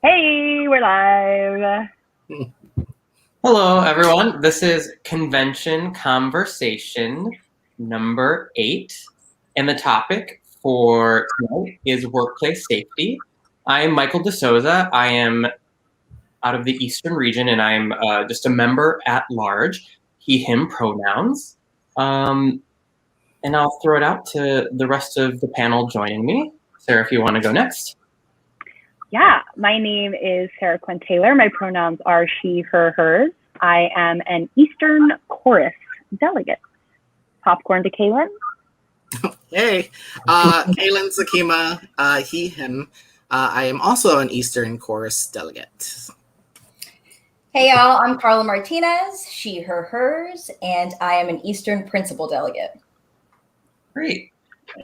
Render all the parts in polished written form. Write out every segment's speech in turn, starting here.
Hey, we're live. Hello, everyone. This is Convention Conversation number 8, and the topic for tonight is workplace safety. I am Michael DeSouza. I am out of the Eastern region, and I'm just a member at large, he, him pronouns. And I'll throw it out to the rest of the panel joining me. Sarah, if you want to go next. Yeah, my name is Sarah Quinn Taylor. My pronouns are she, her, hers. I am an Eastern Chorus delegate. Popcorn to Kaylin. Hey, Kaylin Sakima, he, him. I am also an Eastern Chorus delegate. Hey y'all, I'm Carla Martinez, she, her, hers, and I am an Eastern Principal Delegate. Great.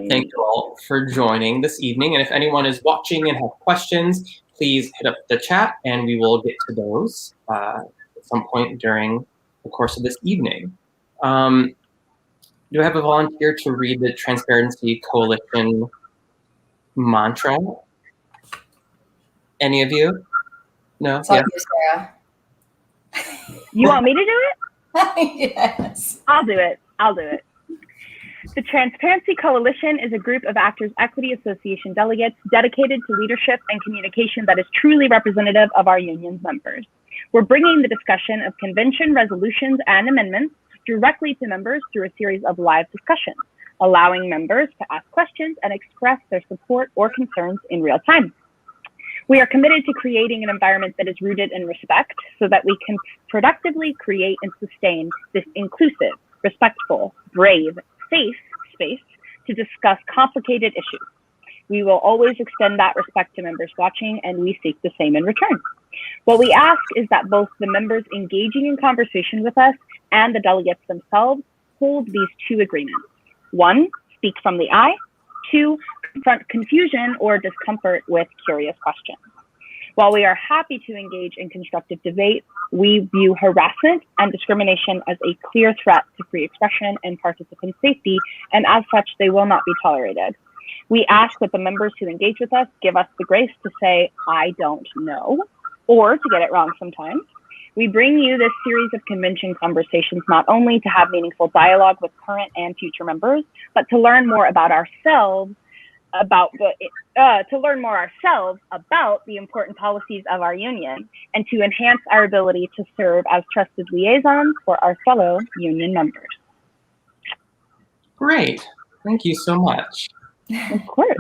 Thank you all for joining this evening. And if anyone is watching and have questions, please hit up the chat and we will get to those at some point during the course of this evening. Do I have a volunteer to read the Transparency Coalition mantra? Any of you? No? Yeah. Sarah. You want me to do it? Yes. I'll do it. The Transparency Coalition is a group of Actors Equity Association delegates dedicated to leadership and communication that is truly representative of our union's members. We're bringing the discussion of convention resolutions and amendments directly to members through a series of live discussions, allowing members to ask questions and express their support or concerns in real time. We are committed to creating an environment that is rooted in respect so that we can productively create and sustain this inclusive, respectful, brave, safe space to discuss complicated issues. We will always extend that respect to members watching, and we seek the same in return. What we ask is that both the members engaging in conversation with us and the delegates themselves hold these two agreements. 1, speak from the I. 2, confront confusion or discomfort with curious questions. While we are happy to engage in constructive debate, we view harassment and discrimination as a clear threat to free expression and participant safety, and as such, they will not be tolerated. We ask that the members who engage with us give us the grace to say, I don't know, or to get it wrong sometimes. We bring you this series of convention conversations not only to have meaningful dialogue with current and future members, but to learn more about ourselves about the important policies of our union and to enhance our ability to serve as trusted liaisons for our fellow union members. Great. Thank you so much. Of course.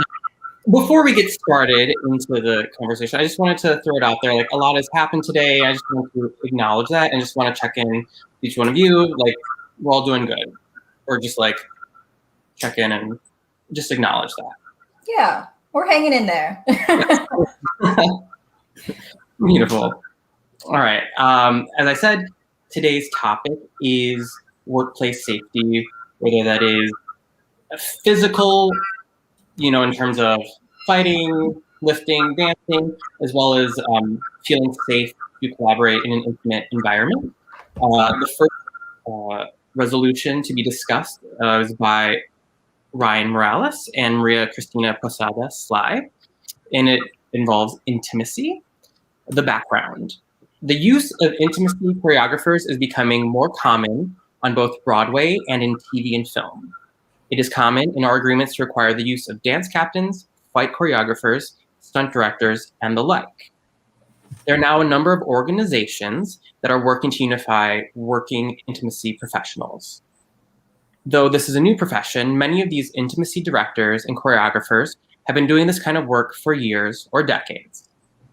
Before we get started into the conversation, I just wanted to throw it out there. Like, a lot has happened today. I just want to acknowledge that and just want to check in with each one of you. Like, we're all doing good. Or just like check in and just acknowledge that. Yeah, we're hanging in there. Beautiful. All right. As I said, today's topic is workplace safety, whether that is physical, in terms of fighting, lifting, dancing, as well as feeling safe to collaborate in an intimate environment. The first resolution to be discussed is by Ryan Morales and Maria Cristina Posada Sly, and it involves intimacy. The background. The use of intimacy choreographers is becoming more common on both Broadway and in TV and film. It is common in our agreements to require the use of dance captains, fight choreographers, stunt directors, and the like. There are now a number of organizations that are working to unify working intimacy professionals. Though this is a new profession, many of these intimacy directors and choreographers have been doing this kind of work for years or decades.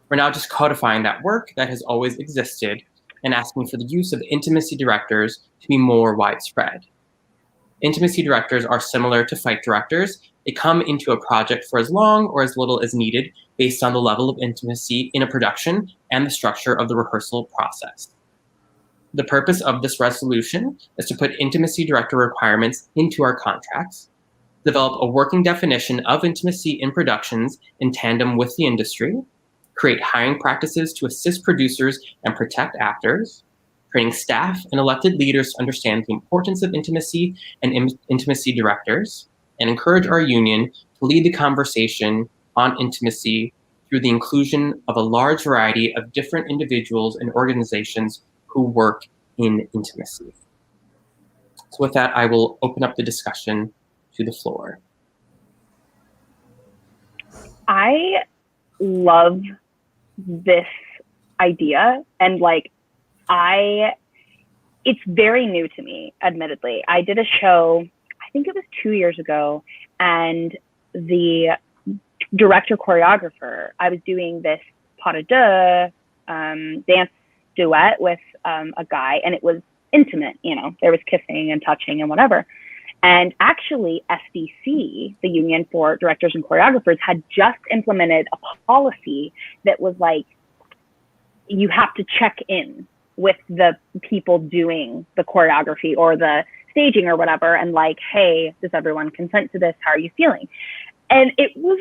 We're now just codifying that work that has always existed and asking for the use of intimacy directors to be more widespread. Intimacy directors are similar to fight directors. They come into a project for as long or as little as needed based on the level of intimacy in a production and the structure of the rehearsal process. The purpose of this resolution is to put intimacy director requirements into our contracts, develop a working definition of intimacy in productions in tandem with the industry, create hiring practices to assist producers and protect actors, training staff and elected leaders to understand the importance of intimacy and intimacy directors, and encourage our union to lead the conversation on intimacy through the inclusion of a large variety of different individuals and organizations who work in intimacy. So with that, I will open up the discussion to the floor. I love this idea, and like it's very new to me, admittedly. I did a show, I think it was 2 years ago, and the director choreographer, I was doing this pas de deux dance duet with a guy, and it was intimate, you know, there was kissing and touching and whatever. And actually, SDC, the Union for Directors and Choreographers, had just implemented a policy that was like, you have to check in with the people doing the choreography or the staging or whatever, and like, hey, does everyone consent to this? How are you feeling? And it was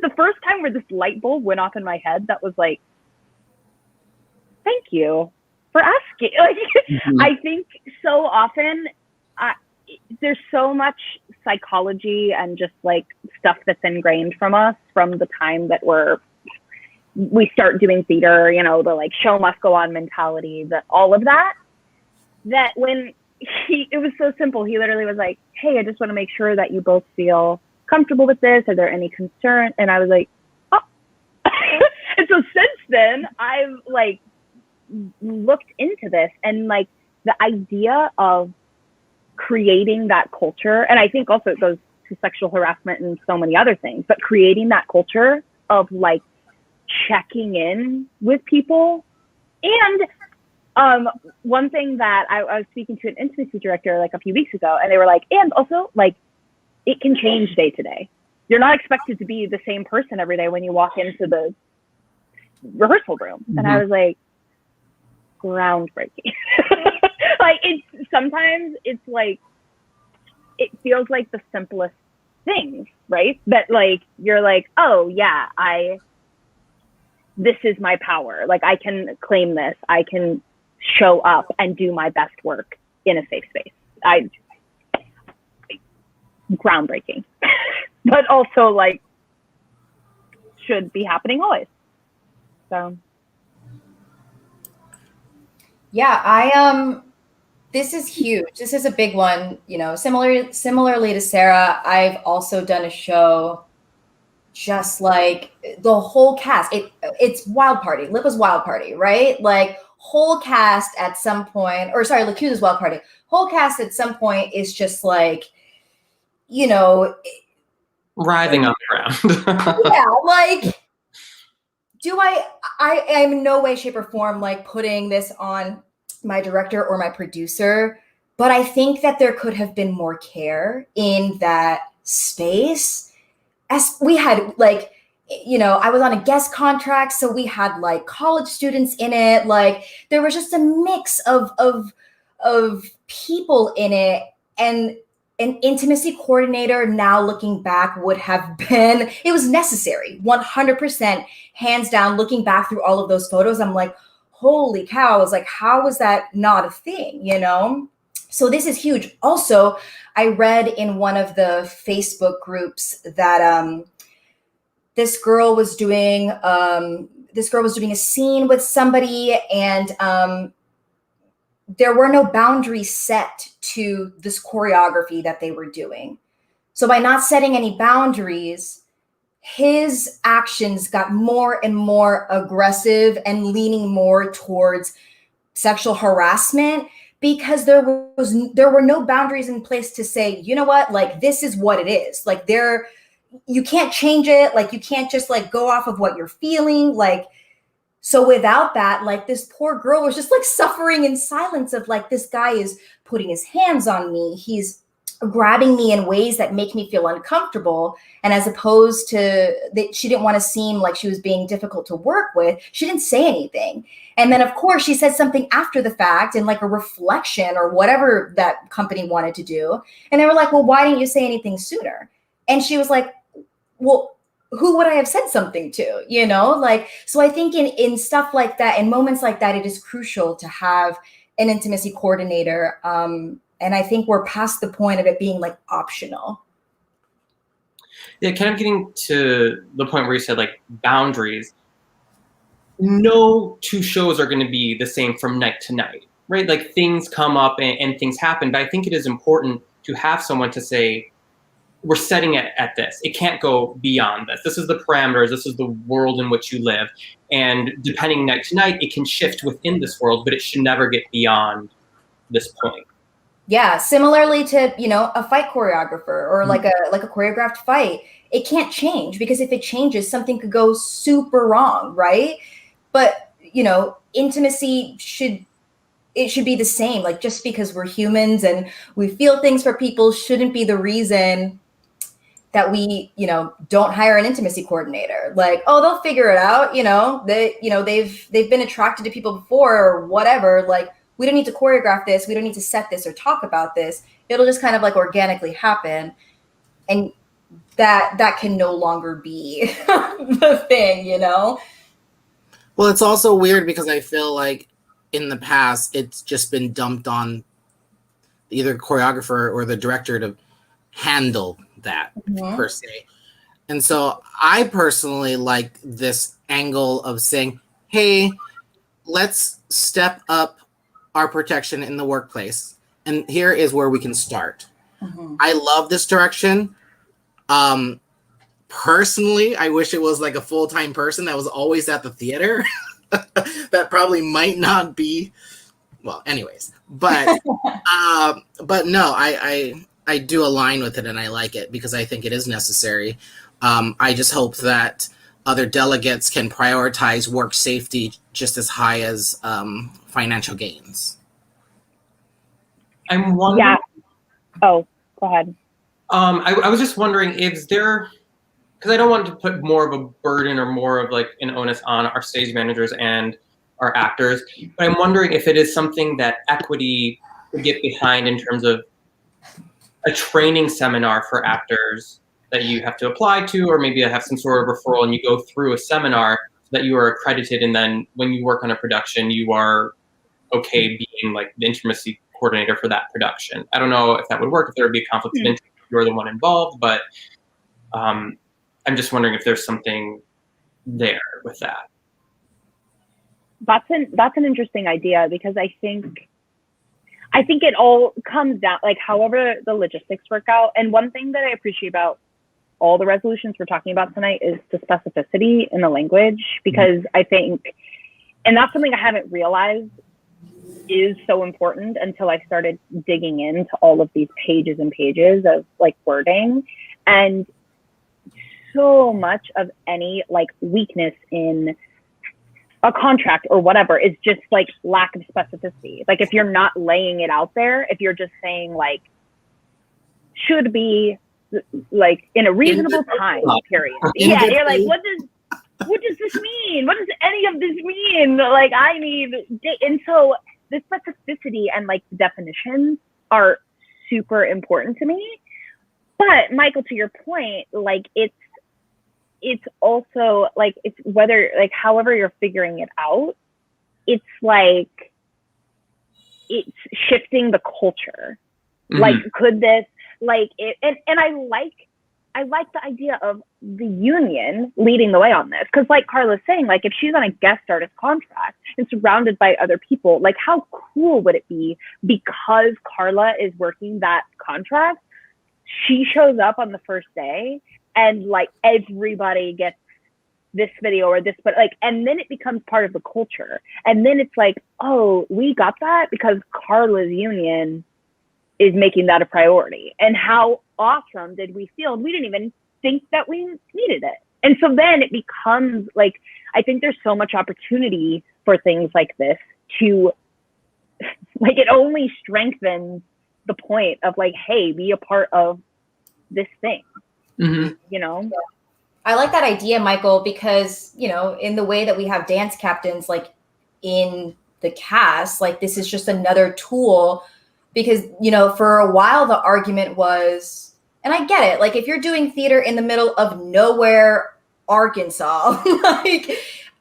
the first time where this light bulb went off in my head that was like, thank you for asking. Like, I think so often there's so much psychology and just like stuff that's ingrained from us from the time that we start doing theater, you know, the like show must go on mentality, all of that when it was so simple. He literally was like, hey, I just want to make sure that you both feel comfortable with this. Are there any concern? And I was like, oh. And so since then, I've like looked into this, and like the idea of creating that culture, and I think also it goes to sexual harassment and so many other things, but creating that culture of like checking in with people. And one thing that I was speaking to an intimacy director like a few weeks ago, and they were like, and also like it can change day to day. You're not expected to be the same person every day when you walk into the rehearsal room. Mm-hmm. And I was like, groundbreaking. Like sometimes it's like, it feels like the simplest things, right? That like, you're like, oh yeah, this is my power. Like I can claim this. I can show up and do my best work in a safe space. Groundbreaking, but also like should be happening always. So. Yeah, this is huge. This is a big one. You know, similarly to Sarah, I've also done a show just like the whole cast. It's Wild Party. Lip was Wild Party, right? Like whole cast at some point, or sorry, Lacuna's Wild Party. Whole cast at some point is just like, you know, writhing on the ground. Yeah, like I'm in no way, shape, or form like putting this on my director or my producer, but I think that there could have been more care in that space. As we had like, you know, I was on a guest contract, so we had like college students in it. Like there was just a mix of people in it, and an intimacy coordinator, now looking back, would have been, it was necessary, 100%, hands down. Looking back through all of those photos, I'm like, holy cow. I was like, how was that not a thing, you know? So this is huge. Also, I read in one of the Facebook groups that this girl was doing a scene with somebody, and there were no boundaries set to this choreography that they were doing. So by not setting any boundaries, his actions got more and more aggressive and leaning more towards sexual harassment, because there were no boundaries in place to say, you know what, like this is what it is. Like you can't change it. Like you can't just like go off of what you're feeling. Like, so without that, like this poor girl was just like suffering in silence of like, this guy is putting his hands on me. He's grabbing me in ways that make me feel uncomfortable. And as opposed to that, she didn't want to seem like she was being difficult to work with, she didn't say anything. And then of course she said something after the fact in like a reflection or whatever that company wanted to do. And they were like, well, why didn't you say anything sooner? And she was like, well, who would I have said something to, you know? Like, so I think in stuff like that, in moments like that, it is crucial to have an intimacy coordinator. And I think we're past the point of it being like optional. Yeah, kind of getting to the point where you said like boundaries. No two shows are going to be the same from night to night, right? Like things come up and things happen, but I think it is important to have someone to say, we're setting it at this. It can't go beyond this. This is the parameters. This is the world in which you live. And depending night to night, it can shift within this world, but it should never get beyond this point. Yeah, similarly to, a fight choreographer or like a choreographed fight, it can't change because if it changes, something could go super wrong, right? But, intimacy should be the same. Like just because we're humans and we feel things for people shouldn't be the reason that we, don't hire an intimacy coordinator. Like, oh, they'll figure it out. They've been attracted to people before or whatever. Like, we don't need to choreograph this. We don't need to set this or talk about this. It'll just kind of like organically happen. And that can no longer be the thing, Well, it's also weird because I feel like in the past, it's just been dumped on either the choreographer or the director to handle that per se. And so I personally like this angle of saying, hey, let's step up our protection in the workplace. And here is where we can start. I love this direction. Personally, I wish it was like a full-time person that was always at the theater. That probably might not be, well, anyways, but no, I do align with it and I like it because I think it is necessary. I just hope that other delegates can prioritize work safety just as high as financial gains. I'm wondering. Yeah. Oh, go ahead. I was just wondering, is there, because I don't want to put more of a burden or more of like an onus on our stage managers and our actors, but I'm wondering if it is something that equity would get behind in terms of a training seminar for actors that you have to apply to, or maybe have some sort of referral and you go through a seminar so that you are accredited, and then when you work on a production, you are okay being like the intimacy coordinator for that production. I don't know if that would work, if there would be a conflict of interest if you're the one involved, but I'm just wondering if there's something there with that. That's an interesting idea because I think it all comes down, like however the logistics work out. And one thing that I appreciate about all the resolutions we're talking about tonight is the specificity in the language, because I think, and that's something I haven't realized is so important until I started digging into all of these pages and pages of like wording. And so much of any like weakness in a contract or whatever is just like lack of specificity. Like if you're not laying it out there, if you're just saying like should be like in a reasonable time period. Yeah, you're like, what does this mean? What does any of this mean? Like I need, and so the specificity and like the definitions are super important to me. But Michael, to your point, like it's also like it's whether like however you're figuring it out, it's like it's shifting the culture. Like could this like it and I like the idea of the union leading the way on this, because like Carla's saying, like if she's on a guest artist contract and surrounded by other people, like how cool would it be, because Carla is working that contract, she shows up on the first day and like everybody gets this video or this, but like, and then it becomes part of the culture. And then it's like, oh, we got that because Carla's union is making that a priority. And how awesome did we feel? And we didn't even think that we needed it. And so then it becomes like, I think there's so much opportunity for things like this to, like, it only strengthens the point of like, hey, be a part of this thing, you know? I like that idea, Michael, because, you know, in the way that we have dance captains, like in the cast, like this is just another tool, because, you know, for a while, the argument was, and I get it, like if you're doing theater in the middle of nowhere, Arkansas, like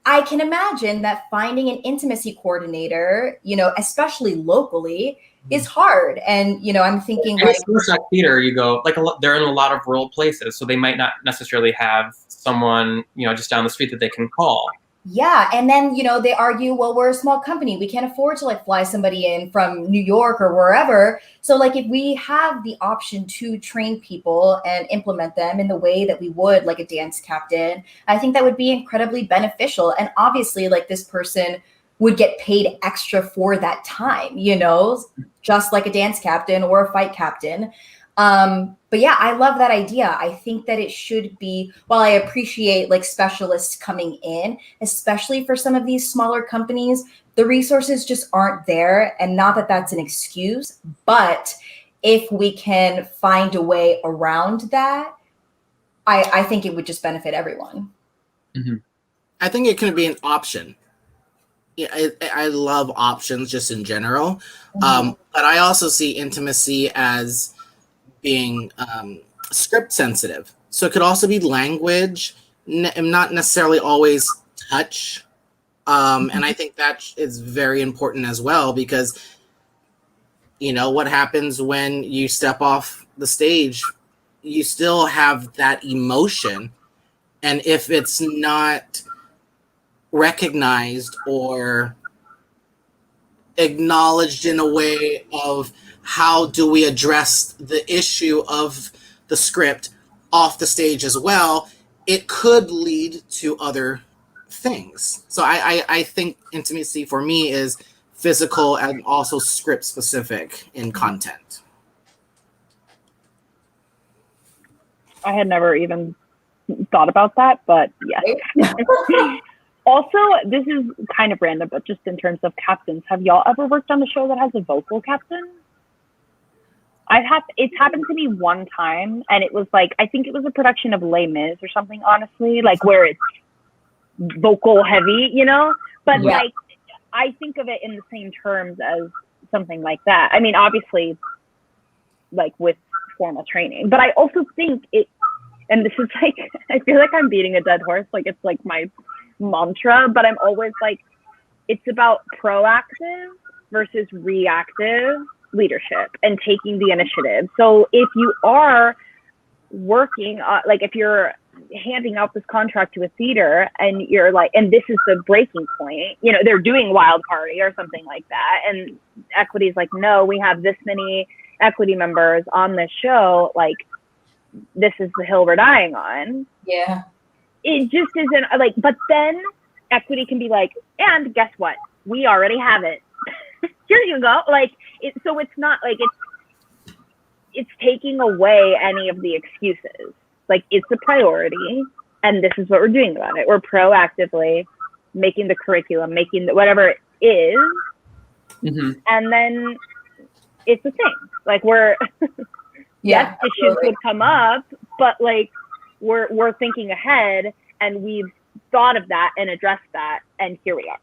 I can imagine that finding an intimacy coordinator, you know, especially locally, is hard. And, I'm thinking And like, it's like theater, you go, like they're in a lot of rural places, so they might not necessarily have someone, just down the street that they can call. yeah. And then, they argue, well, we're a small company. We can't afford to like fly somebody in from New York or wherever. So like if we have the option to train people and implement them in the way that we would like a dance captain, I think that would be incredibly beneficial. And obviously like this person would get paid extra for that time, just like a dance captain or a fight captain. But yeah, I love that idea. I think that it should be, while I appreciate like specialists coming in, especially for some of these smaller companies, the resources just aren't there. And not that that's an excuse, but if we can find a way around that, I think it would just benefit everyone. Mm-hmm. I think it can be an option. Yeah, I love options just in general. But I also see intimacy as being script sensitive. So it could also be language, not necessarily always touch. And I think that is very important as well, because what happens when you step off the stage, you still have that emotion. And if it's not recognized or acknowledged in a way of how do we address the issue of the script off the stage as well, it could lead to other things. So I think intimacy for me is physical and also script specific in content. I had never even thought about that, but yes. Also, this is kind of random, but just in terms of captains, have y'all ever worked on a show that has a vocal captain? It's happened to me one time, and it was like, I think it was a production of Les Mis or something, honestly, like where it's vocal heavy, but like, I think of it in the same terms as something like that. I mean, obviously, like with formal training, but I also think and this is like, I feel like I'm beating a dead horse, like it's like my mantra, but I'm always like, it's about proactive versus reactive leadership and taking the initiative. So if you are working, like if you're handing out this contract to a theater and you're like, and this is the breaking point, they're doing Wild Party or something like that, and equity is like, no, we have this many equity members on this show, like this is the hill we're dying on. Yeah. It just isn't like, but then equity can be like, and guess what? We already have it. Here you go. Like, so it's not like it's taking away any of the excuses. Like, it's a priority, and this is what we're doing about it. We're proactively making the curriculum, making whatever it is, and then it's a thing. Like, we're yes, issues would come up, but like we're thinking ahead, and we've thought of that and addressed that, and here we are.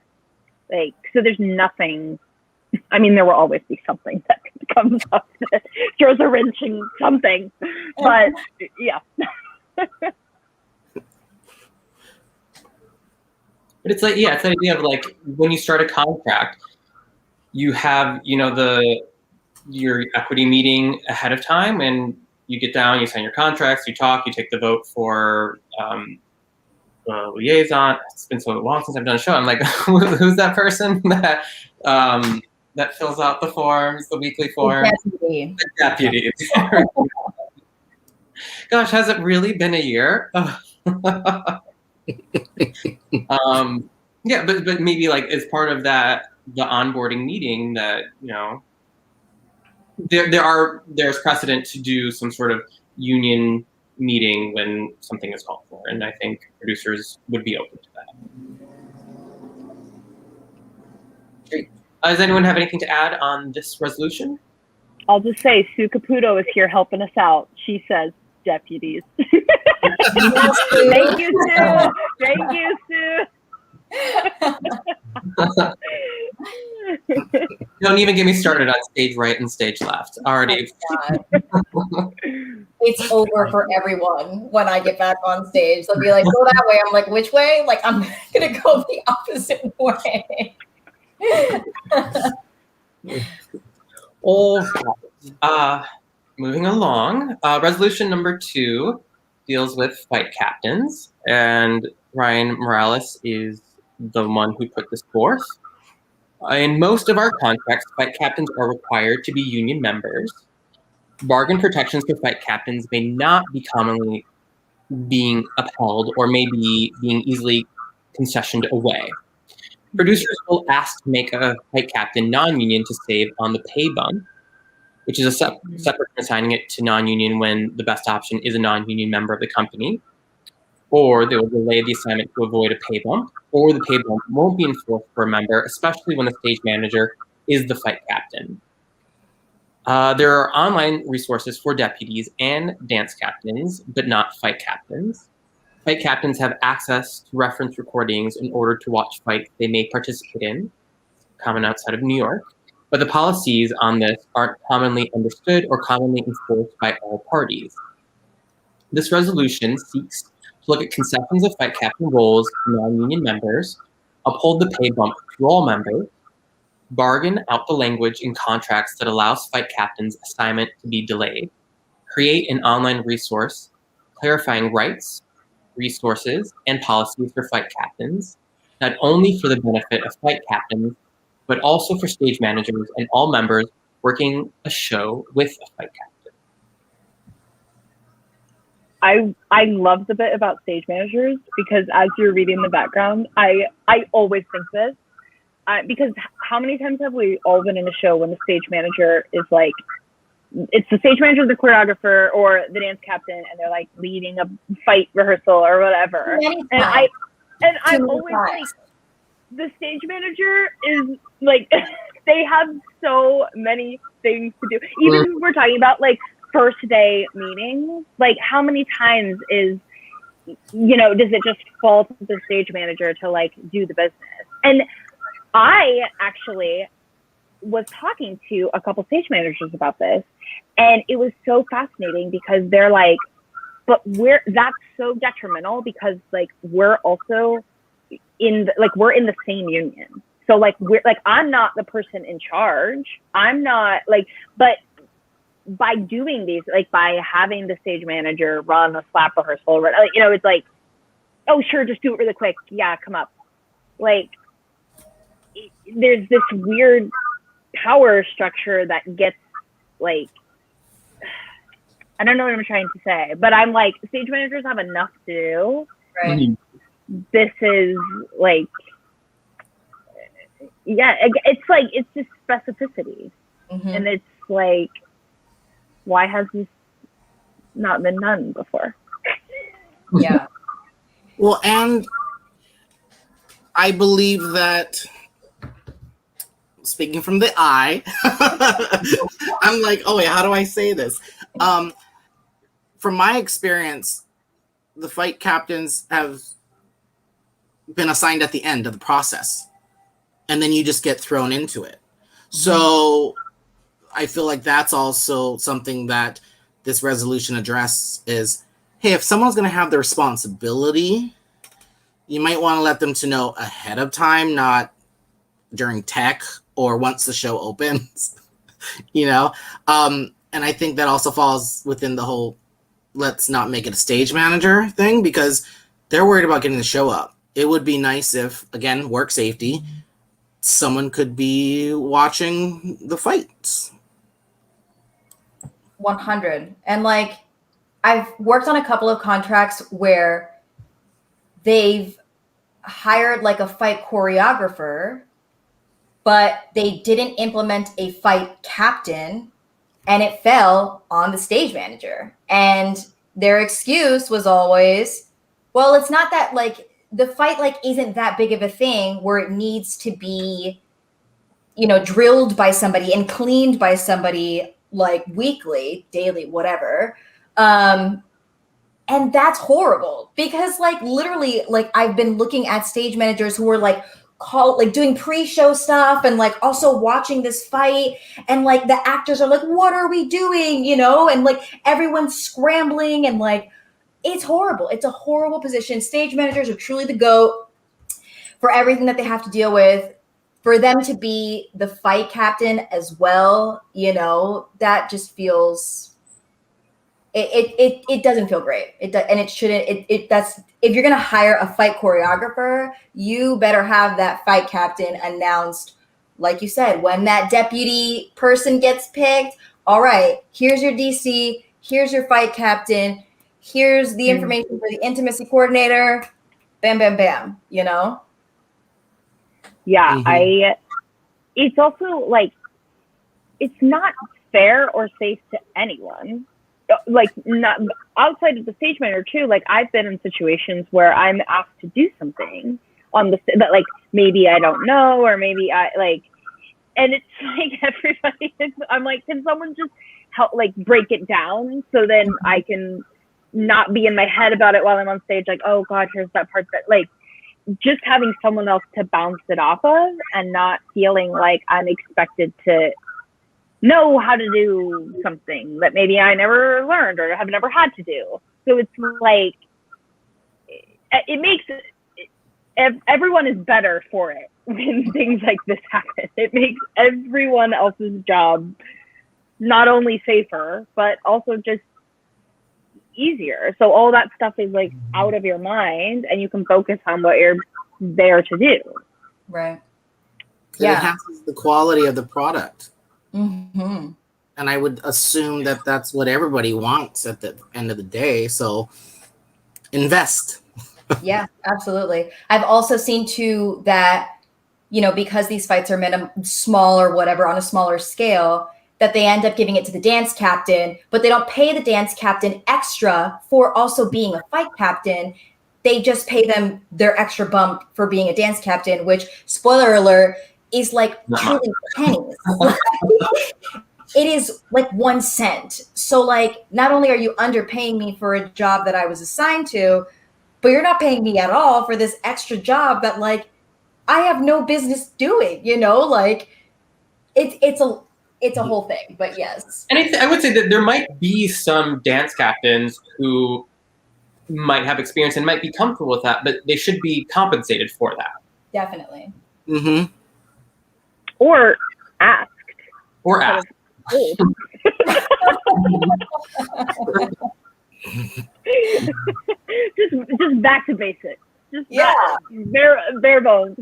Like, so there's nothing. I mean, there will always be something that comes up that throws a wrench in something, but yeah. But it's like, it's the idea of like, when you start a contract, you have, your equity meeting ahead of time, and you get down, you sign your contracts, you talk, you take the vote for liaison. It's been so long since I've done a show. I'm like, who's that person that that fills out the forms, the weekly forms? The deputy. Gosh, has it really been a year? Yeah, but maybe like as part of that, the onboarding meeting, that there's precedent to do some sort of union meeting when something is called for, and I think producers would be open to that. Great. Does anyone have anything to add on this resolution? I'll just say Sue Caputo is here helping us out. She says deputies. Thank you, Sue. Thank you, Sue. Don't even get me started on stage right and stage left. Already. Oh, it's over for everyone when I get back on stage. They'll be like, go that way. I'm like, which way? Like, I'm going to go the opposite way. All right. Moving along, resolution number 2 deals with fight captains, and Ryan Morales is the one who put this forth. In most of our contracts, fight captains are required to be union members. Bargain protections for fight captains may not be commonly being upheld or may be being easily concessioned away. Producers will ask to make a fight captain non-union to save on the pay bump, which is a separate from assigning it to non-union when the best option is a non-union member of the company, or they will delay the assignment to avoid a pay bump, or the pay bump won't be enforced for a member, especially when the stage manager is the fight captain. There are online resources for deputies and dance captains, but not fight captains. Fight captains have access to reference recordings in order to watch fights they may participate in, common outside of New York, but the policies on this aren't commonly understood or commonly enforced by all parties. This resolution seeks to look at concessions of fight captain roles to non-union members, uphold the pay bump to all members, bargain out the language in contracts that allows fight captains' assignment to be delayed, create an online resource clarifying rights, resources, and policies for fight captains, not only for the benefit of fight captains, but also for stage managers and all members working a show with a fight captain. I love the bit about stage managers because as you're reading the background, I always think this because how many times have we all been in a show when the stage manager is like, it's the stage manager, the choreographer, or the dance captain, and they're like leading a fight rehearsal or whatever. And I'm always like, the stage manager is like, they have so many things to do. Even if we're talking about like first day meetings, like how many times is, you know, does it just fall to the stage manager to like do the business? And I actually was talking to a couple stage managers about this, and it was so fascinating because they're like, but that's so detrimental because like we're also we're in the same union. So like we're like, I'm not the person in charge. I'm not like, but by doing these, like by having the stage manager run a slap rehearsal, you know, it's like, oh sure, just do it really quick. Yeah, come up. Like there's this weird power structure that gets like, I don't know what I'm trying to say, but I'm like, stage managers have enough to do. Right. This is like, yeah, it's like, it's just specificity. And it's like, why has this not been done before? Yeah. Well, and I believe that, speaking from the eye, I'm like, oh wait, how do I say this? From my experience, the fight captains have been assigned at the end of the process, and then you just get thrown into it. So I feel like that's also something that this resolution addresses is, hey, if someone's going to have the responsibility, you might want to let them to know ahead of time, not during tech or once the show opens, you know? And I think that also falls within the whole let's not make it a stage manager thing because they're worried about getting the show up. It would be nice if, again, work safety, someone could be watching the fights. 100. And like, I've worked on a couple of contracts where they've hired like a fight choreographer, but they didn't implement a fight captain, and it fell on the stage manager. And their excuse was always, well, it's not that like the fight like isn't that big of a thing where it needs to be, you know, drilled by somebody and cleaned by somebody like weekly, daily, whatever. And that's horrible because like literally like I've been looking at stage managers who were like doing pre-show stuff and like also watching this fight, and like the actors are like, what are we doing, you know, and like everyone's scrambling, and like it's horrible. It's a horrible position. Stage managers are truly the GOAT for everything that they have to deal with. for them to be the fight captain as well, you know, that just feels it doesn't feel great. And it shouldn't. That's if you're gonna hire a fight choreographer, you better have that fight captain announced, like you said, when that deputy person gets picked. All right, here's your DC. Here's your fight captain. Here's the information for the intimacy coordinator. Bam, bam, bam. You know. Yeah, Mhm. it's also like, it's not fair or safe to anyone. Like, not outside of the stage manager too. Like, I've been in situations where I'm asked to do something on the that, like, maybe I don't know, or maybe I like, and it's like everybody is, I'm like, can someone just help, like, break it down so then I can not be in my head about it while I'm on stage, like, oh god, here's that part that, like, just having someone else to bounce it off of, and not feeling like I'm expected to know how to do something that maybe I never learned or have never had to do. So it's like, it makes everyone is better for it when things like this happen. It makes everyone else's job not only safer, but also just easier. So all that stuff is like out of your mind, and you can focus on what you're there to do. Right. It enhances the quality of the product. Mm-hmm. And I would assume that that's what everybody wants at the end of the day. So invest. Yeah, absolutely. I've also seen too that, you know, because these fights are small or whatever on a smaller scale, that they end up giving it to the dance captain, but they don't pay the dance captain extra for also being a fight captain. They just pay them their extra bump for being a dance captain, which, spoiler alert, is like truly pennies. It is like 1 cent. So like, not only are you underpaying me for a job that I was assigned to, but you're not paying me at all for this extra job that, like, I have no business doing, you know, like it's a whole thing, but yes. And I would say that there might be some dance captains who might have experience and might be comfortable with that, but they should be compensated for that. Definitely. Mm-hmm. Or asked. Or asked. just back to basics. Just bare bones.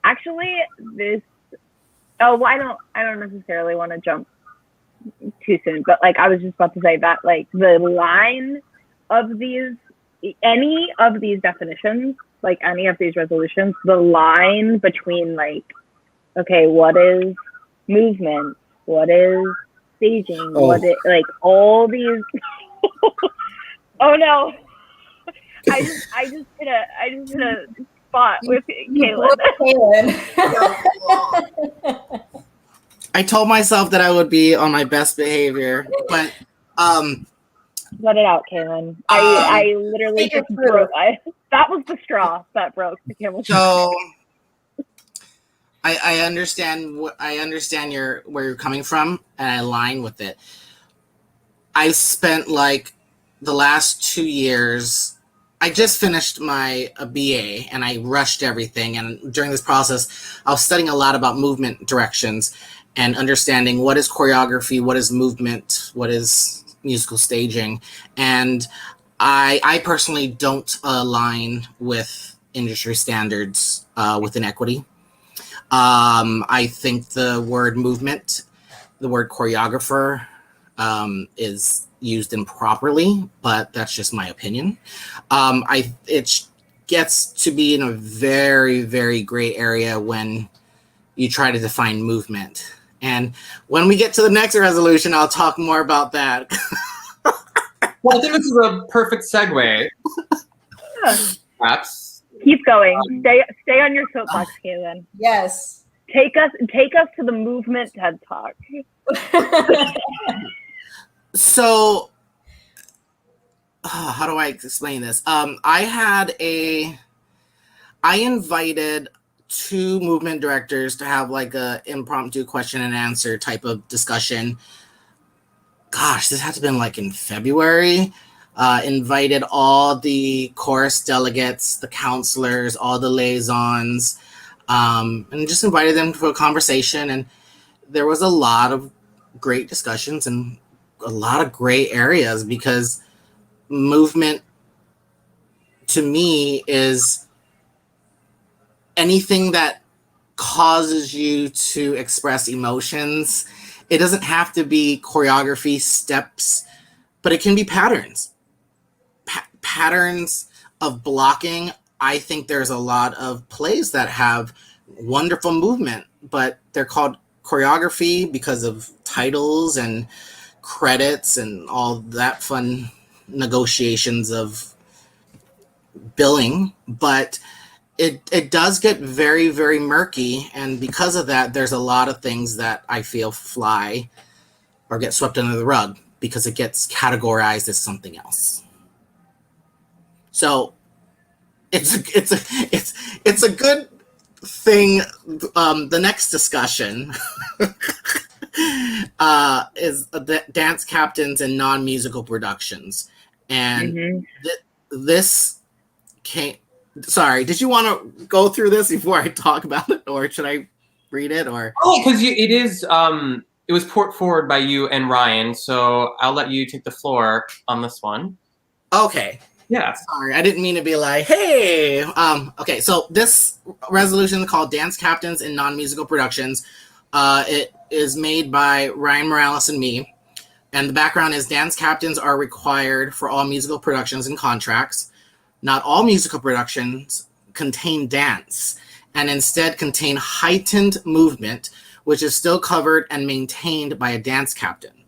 Actually, this. Oh, well, I don't necessarily want to jump too soon, but like, I was just about to say that, like, the line of these, any of these definitions, like any of these resolutions, the line between, like, okay, what is movement? What is staging? What is, like, all these. Oh no! I just hit a spot with Kaylin. I told myself that I would be on my best behavior, but let it out, Kaylin. I literally just broke. That was the straw that broke the camel's back. So I understand where you're coming from, and I align with it. I spent like the last 2 years. I just finished my BA, and I rushed everything. And during this process, I was studying a lot about movement directions and understanding what is choreography, what is movement, what is musical staging. And I personally don't align with industry standards within equity. I think the word movement, the word choreographer, is used improperly, but that's just my opinion. It gets to be in a very, very gray area when you try to define movement. And when we get to the next resolution, I'll talk more about that. Well, I think this is a perfect segue. Perhaps. Keep going. Stay on your soapbox, Kaylin. Yes. Take us to the movement TED Talk. So, how do I explain this? I invited 2 movement directors to have like a impromptu question and answer type of discussion. Gosh, this had to have been like in February. invited all the chorus delegates, the counselors, all the liaisons, and just invited them to a conversation. And there was a lot of great discussions and a lot of gray areas, because movement to me is anything that causes you to express emotions. It doesn't have to be choreography steps, but it can be patterns. Patterns of blocking. I think there's a lot of plays that have wonderful movement, but they're called choreography because of titles and credits and all that fun negotiations of billing. But it does get very, very murky, and because of that, there's a lot of things that I feel fly or get swept under the rug because it gets categorized as something else. So it's a good thing. The next discussion is the dance captains and non-musical productions, and this came. Sorry, did you want to go through this before I talk about it, or should I read it? Or because it is it was put forward by you and Ryan, so I'll let you take the floor on this one. Okay. Yeah. Sorry, I didn't mean to be like, hey. Okay, so this resolution is called Dance Captains in Non-Musical Productions. It is made by Ryan Morales and me. And the background is dance captains are required for all musical productions and contracts. Not all musical productions contain dance, and instead contain heightened movement, which is still covered and maintained by a dance captain.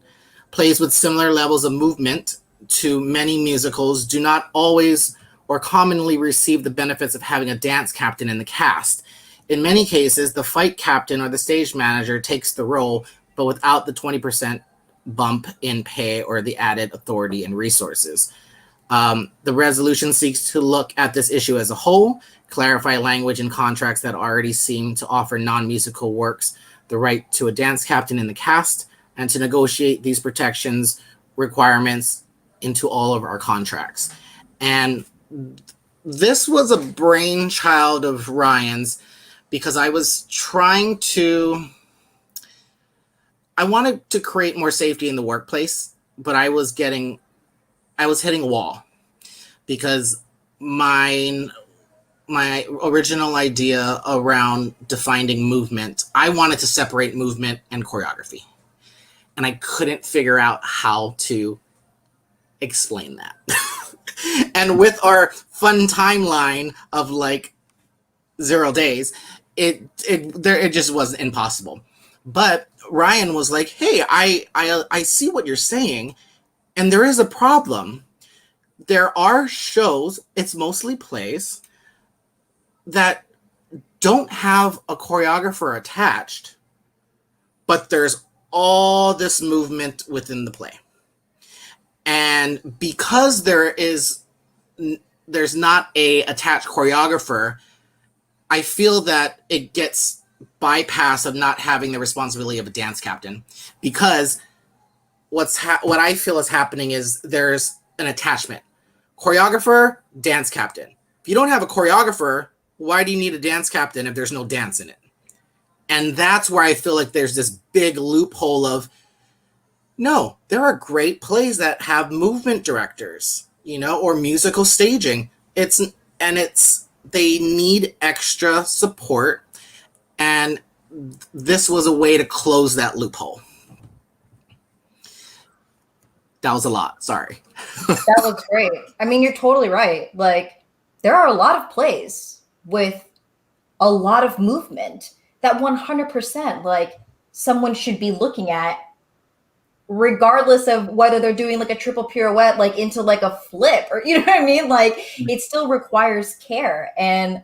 Plays with similar levels of movement to many musicals do not always or commonly receive the benefits of having a dance captain in the cast. In many cases, the fight captain or the stage manager takes the role, but without the 20% bump in pay or the added authority and resources. The resolution seeks to look at this issue as a whole, clarify language in contracts that already seem to offer non-musical works the right to a dance captain in the cast, and to negotiate these protections requirements into all of our contracts. And this was a brainchild of Ryan's, because I wanted to create more safety in the workplace, but I was hitting a wall, because my original idea around defining movement, I wanted to separate movement and choreography. And I couldn't figure out how to explain that. And with our fun timeline of like 0 days, it just wasn't impossible. But Ryan was like, hey, I see what you're saying, and there is a problem. There are shows, it's mostly plays, that don't have a choreographer attached, but there's all this movement within the play. And because there's not a attached choreographer, I feel that it gets bypass of not having the responsibility of a dance captain, because what I feel is happening is there's an attachment. Choreographer, dance captain. If you don't have a choreographer, why do you need a dance captain if there's no dance in it? And that's where I feel like there's this big loophole of, no, there are great plays that have movement directors, or musical staging. They need extra support, and this was a way to close that loophole. That was a lot. Sorry. That was great. I mean, you're totally right. Like, there are a lot of plays with a lot of movement that 100% like someone should be looking at, regardless of whether they're doing like a triple pirouette, like into like a flip, or you know what I mean? Like, it still requires care. And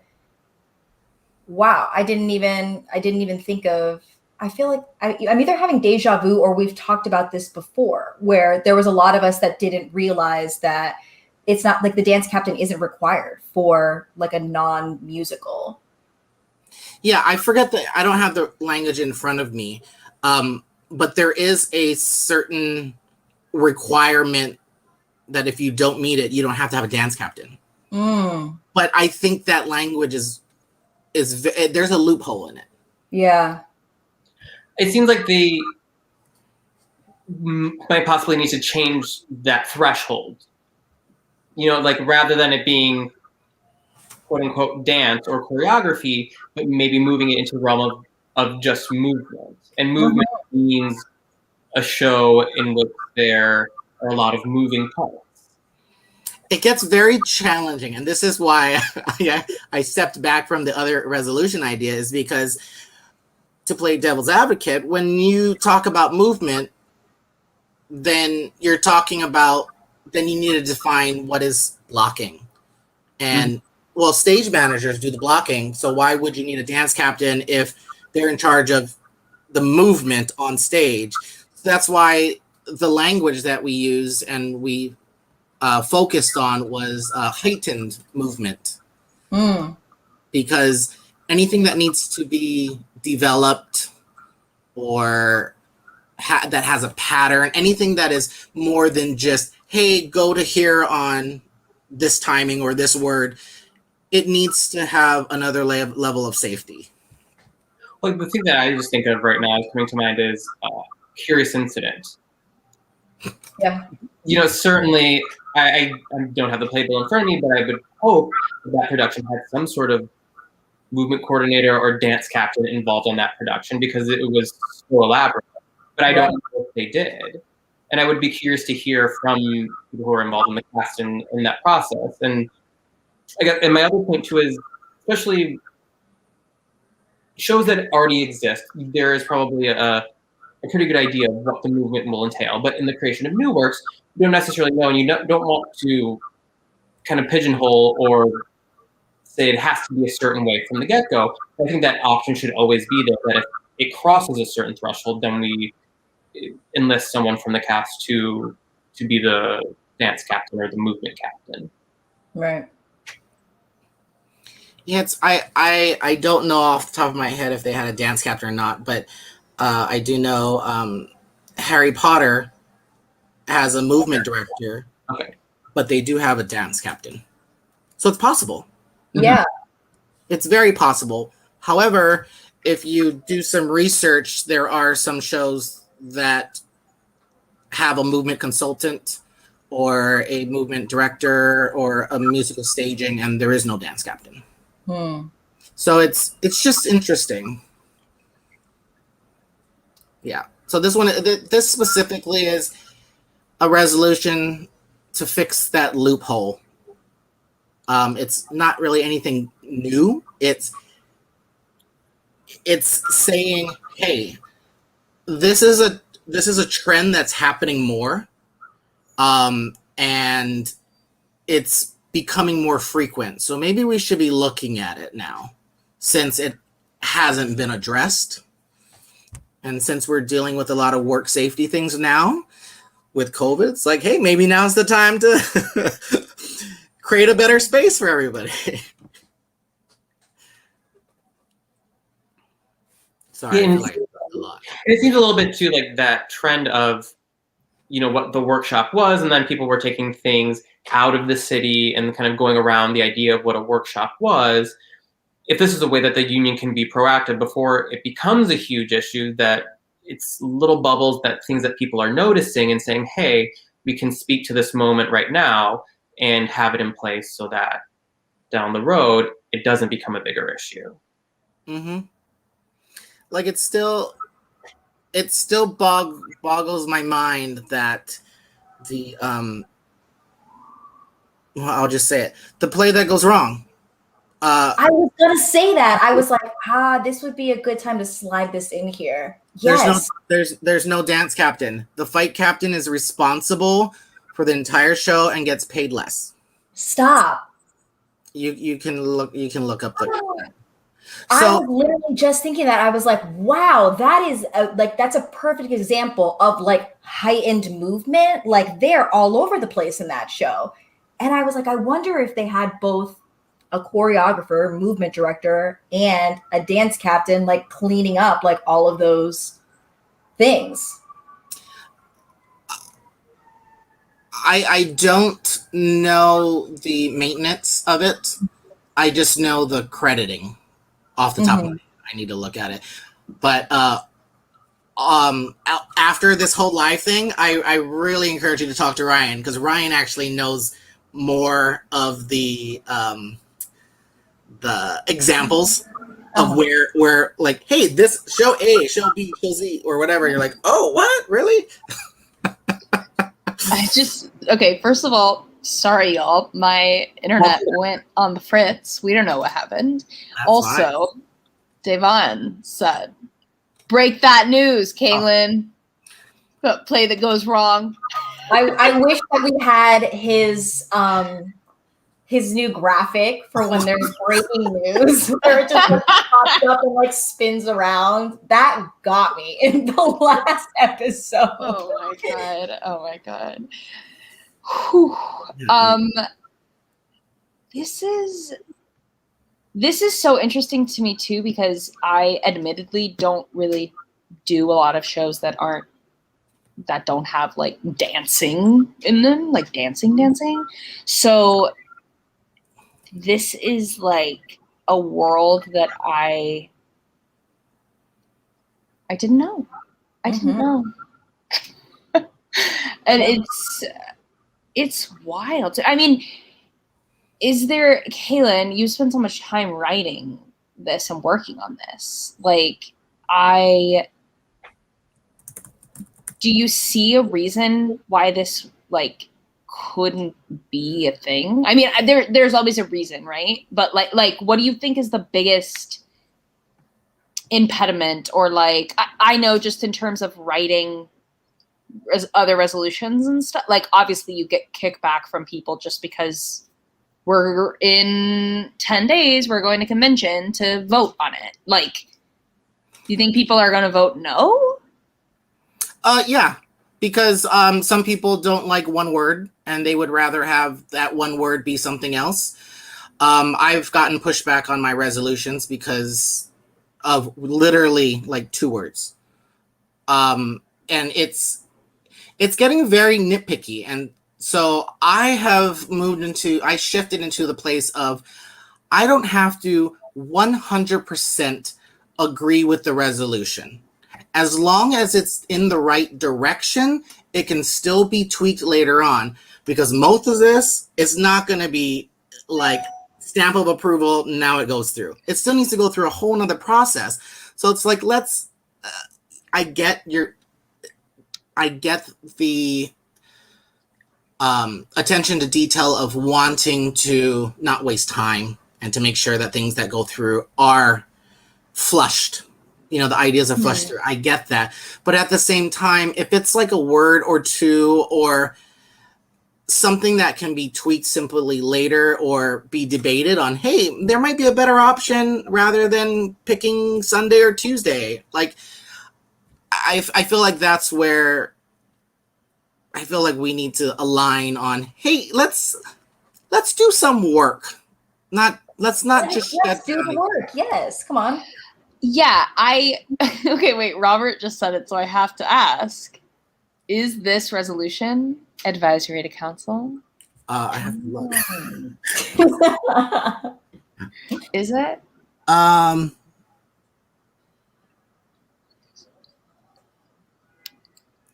wow, I didn't even think of, I feel like I'm either having deja vu or we've talked about this before, where there was a lot of us that didn't realize that it's not like the dance captain isn't required for like a non-musical. Yeah, I forget that I don't have the language in front of me. But there is a certain requirement that if you don't meet it, you don't have to have a dance captain. Mm. But I think that language is there's a loophole in it. Yeah. It seems like they might possibly need to change that threshold. You know, like rather than it being quote unquote dance or choreography, but maybe moving it into the realm of just movement. And movement means a show in which there are a lot of moving parts. It gets very challenging, and this is why I stepped back from the other resolution idea, is because to play devil's advocate, when you talk about movement, then you're talking about, then you need to define what is blocking. And well, stage managers do the blocking, so why would you need a dance captain if they're in charge of the movement on stage? So that's why the language that we use and we focused on was heightened movement, because anything that needs to be developed or that has a pattern, anything that is more than just, hey, go to here on this timing or this word, it needs to have another level of safety. Like the thing that I just think of right now coming to mind is Curious Incident. Yeah. You know, certainly I don't have the playbill in front of me, but I would hope that production had some sort of movement coordinator or dance captain involved on that production because it was so elaborate. But I don't know if they did. And I would be curious to hear from people who are involved in the cast in that process. And and my other point too is, especially shows that already exist, there is probably a pretty good idea of what the movement will entail. But in the creation of new works, you don't necessarily know, and you don't want to kind of pigeonhole or say it has to be a certain way from the get-go. I think that option should always be there, that if it crosses a certain threshold, then we enlist someone from the cast to be the dance captain or the movement captain. Right. Yeah, I don't know off the top of my head if they had a dance captain or not, but I do know Harry Potter has a movement director, but they do have a dance captain. So it's possible. Yeah. It's very possible. However, if you do some research, there are some shows that have a movement consultant or a movement director or a musical staging, and there is no dance captain. So it's just interesting. Yeah. So this specifically is a resolution to fix that loophole. It's not really anything new. It's saying, hey, this is a trend that's happening more, and it's becoming more frequent. So maybe we should be looking at it now, since it hasn't been addressed, and since we're dealing with a lot of work safety things now with COVID. It's like, hey, maybe now's the time to create a better space for everybody. Sorry, I feel like a lot. It seems a little bit too like that trend of, you know, what the workshop was, and then people were taking things out of the city and kind of going around the idea of what a workshop was. If this is a way that the union can be proactive before it becomes a huge issue, that it's little bubbles, that things that people are noticing and saying, hey, we can speak to this moment right now and have it in place so that down the road, it doesn't become a bigger issue. Mm-hmm. Like it still boggles my mind that the well, I'll just say it, the play that goes wrong. I was gonna say that. I was like, this would be a good time to slide this in here. Yes. There's no dance captain. The fight captain is responsible for the entire show and gets paid less. Stop. You can look up the. I was literally just thinking that. I was like, wow, that is that's a perfect example of like heightened movement. Like they're all over the place in that show. And I was like, I wonder if they had both a choreographer, movement director, and a dance captain, like cleaning up like all of those things. I don't know the maintenance of it. I just know the crediting off the top of my head. I need to look at it. But after this whole live thing, I really encourage you to talk to Ryan, because Ryan actually knows more of the examples of where like, hey, this show A, show B, show Z, or whatever. You're like, oh, what? Really? Okay, first of all, sorry, y'all. My internet went on the fritz. We don't know what happened. That's Also, fine. Devon said, break that news, Kaylin. Play that goes wrong. I wish that we had his new graphic for when there's breaking news, where it just like, pops up and like spins around. That got me in the last episode. Oh my god. Oh my god. Whew. This is so interesting to me too, because I admittedly don't really do a lot of shows that don't have like dancing in them, like dancing. So this is like a world that I didn't know. I didn't know. And it's wild. I mean, Kaylin, you spent so much time writing this and working on this. Like, do you see a reason why this like couldn't be a thing? I mean, there's always a reason, right? But like, what do you think is the biggest impediment, or like, I know just in terms of writing other resolutions and stuff, like obviously you get kickback from people just because we're in 10 days, we're going to convention to vote on it. Like, do you think people are going to vote no? Yeah, because some people don't like one word and they would rather have that one word be something else. I've gotten pushback on my resolutions because of literally like 2 words. And it's getting very nitpicky. And so I shifted into the place of, I don't have to 100% agree with the resolution. As long as it's in the right direction, it can still be tweaked later on, because most of this is not going to be like stamp of approval, now it goes through. It still needs to go through a whole nother process. So it's like, I get the attention to detail of wanting to not waste time and to make sure that things that go through are flushed. You know, the ideas are flushed through. I get that. But at the same time, if it's like a word or 2 or something that can be tweaked simply later or be debated on, hey, there might be a better option rather than picking Sunday or Tuesday. Like, I feel like that's where I feel like we need to align on, hey, let's do some work. Let's not just let's do the work. Yes, come on. Yeah, okay, wait, Robert just said it, so I have to ask. Is this resolution advisory to council? I have to look. Is it?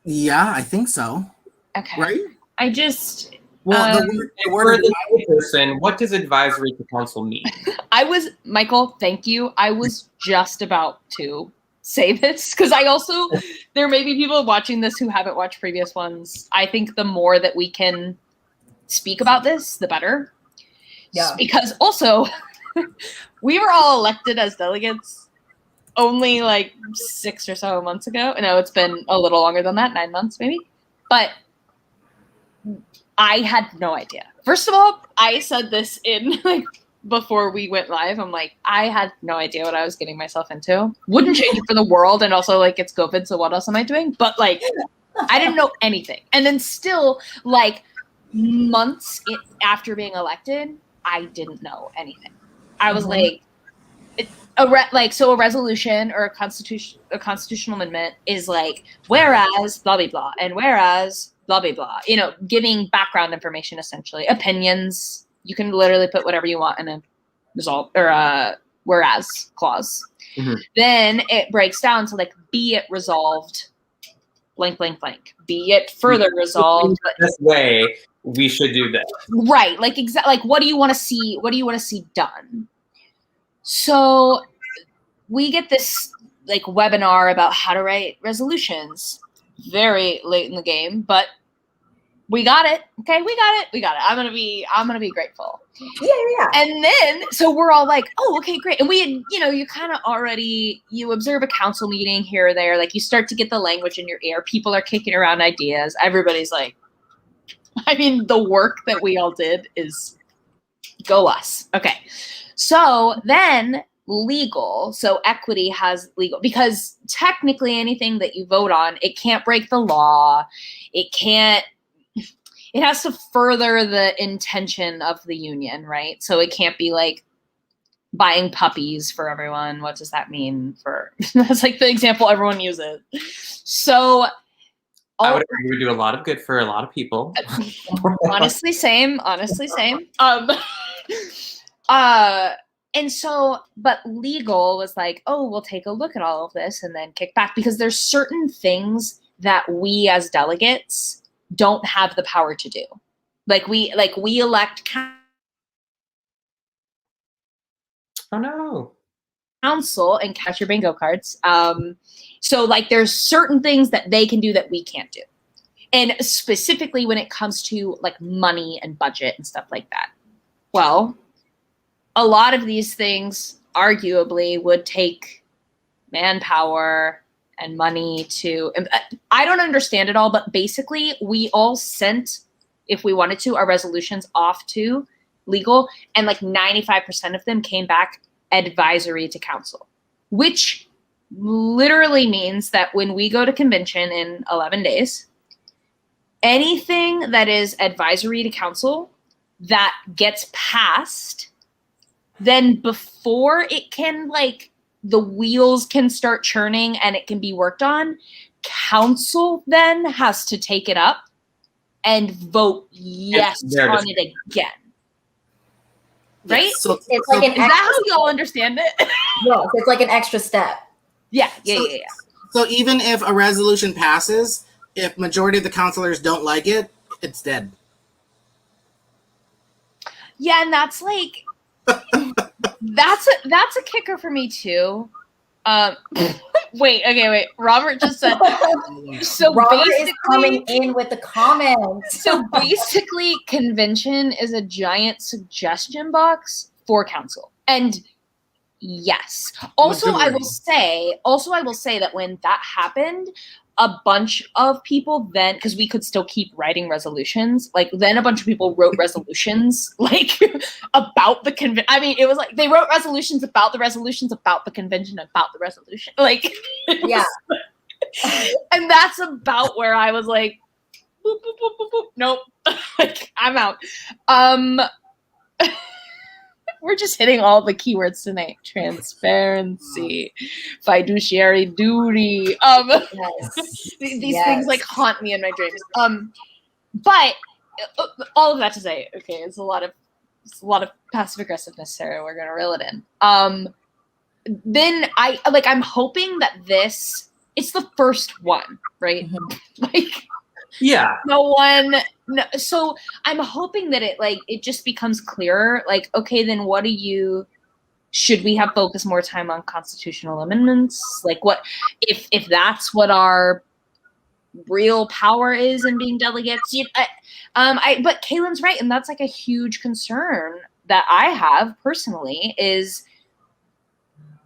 Yeah, I think so. Okay. Right? I just... Well, the word For the person, what does advisory to council mean? Michael, thank you. I was just about to say this, because there may be people watching this who haven't watched previous ones. I think the more that we can speak about this, the better. Yeah. Because also, we were all elected as delegates only like 6 or so months ago. No, it's been a little longer than that, 9 months maybe. But I had no idea. First of all, I said this before we went live. I'm like, I had no idea what I was getting myself into. Wouldn't change it for the world, and also like, it's COVID, so what else am I doing? But like, I didn't know anything. And then still, like, months after being elected, I didn't know anything. I was like, so a resolution or a constitutional amendment is like, whereas blah blah blah, and whereas blah, blah, blah. You know, giving background information, essentially. Opinions. You can literally put whatever you want in a result or a whereas clause. Mhm. Then it breaks down to like, be it resolved, blank, blank, blank. Be it further resolved. This way, we should do this. Right. Like, exactly. Like, what do you want to see? What do you want to see done? So we get this like webinar about how to write resolutions very late in the game, but we got it. Okay, we got it. We got it. I'm gonna be grateful. Yeah. And then so we're all like, oh, okay, great. And we had, you know, you kind of already you observe a council meeting here or there, like you start to get the language in your ear. People are kicking around ideas. Everybody's like, I mean, the work that we all did is go us. Okay. So then legal. So equity has legal because technically anything that you vote on, it can't break the law. It has to further the intention of the union, right? So it can't be like buying puppies for everyone. What does that mean for that's like the example everyone uses. So I would agree we do a lot of good for a lot of people. honestly, same. And so, but legal was like, oh, we'll take a look at all of this and then kick back because there's certain things that we as delegates don't have the power to do. Like we elect Oh no. council and catch your bingo cards. So like there's certain things that they can do that we can't do. And specifically when it comes to like money and budget and stuff like that. Well, a lot of these things arguably would take manpower and money to, I don't understand it all, but basically we all sent, if we wanted to, our resolutions off to legal and like 95% of them came back advisory to council, which literally means that when we go to convention in 11 days, anything that is advisory to council that gets passed, then before it can like the wheels can start churning and it can be worked on, council then has to take it up and vote yes on it again. Right? Yes. So It's like an Is that how y'all understand it? yes, it's like an extra step. Yeah. So even if a resolution passes, if majority of the councilors don't like it, it's dead. Yeah, and that's like that's a kicker for me too. Wait. Robert just said so. Robert basically, is coming in with the comments. So basically, convention is a giant suggestion box for council, and yes. Also, I will say that when that happened, a bunch of people then, because we could still keep writing resolutions, like then a bunch of people wrote resolutions like about the convention. I mean, it was like they wrote resolutions about the convention, about the resolution. Like, Yeah. and that's about where I was like, boop, boop, boop, boop, boop. Nope, like I'm out. We're just hitting all the keywords tonight. Transparency, fiduciary duty. These things like haunt me in my dreams. But all of that to say, okay, it's a lot of passive aggressiveness, Sarah. We're gonna reel it in. Then I'm hoping that it's the first one, right? Mhm. Like Yeah. no, so I'm hoping that it just becomes clearer. Like, okay, then should we have focused more time on constitutional amendments? Like what, if that's what our real power is in being delegates? But Kaylin's right. And that's like a huge concern that I have personally is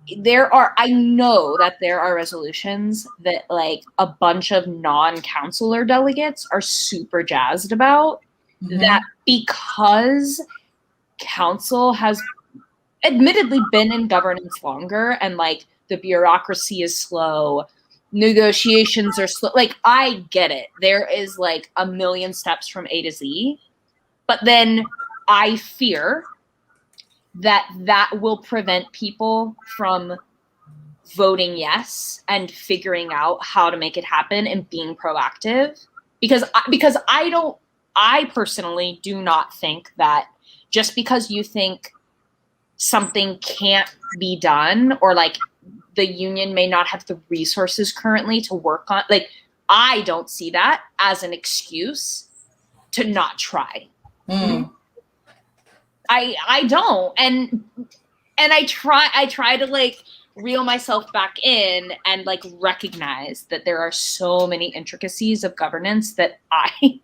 I know that there are resolutions that like a bunch of non-councilor delegates are super jazzed about that because council has admittedly been in governance longer and like the bureaucracy is slow, negotiations are slow. Like I get it. There is like a million steps from A to Z, but then I fear that will prevent people from voting yes and figuring out how to make it happen and being proactive because I personally do not think that just because you think something can't be done, or like the union may not have the resources currently to work on, like, I don't see that as an excuse to not try. Mm. I don't. And I try to like reel myself back in and like recognize that there are so many intricacies of governance that I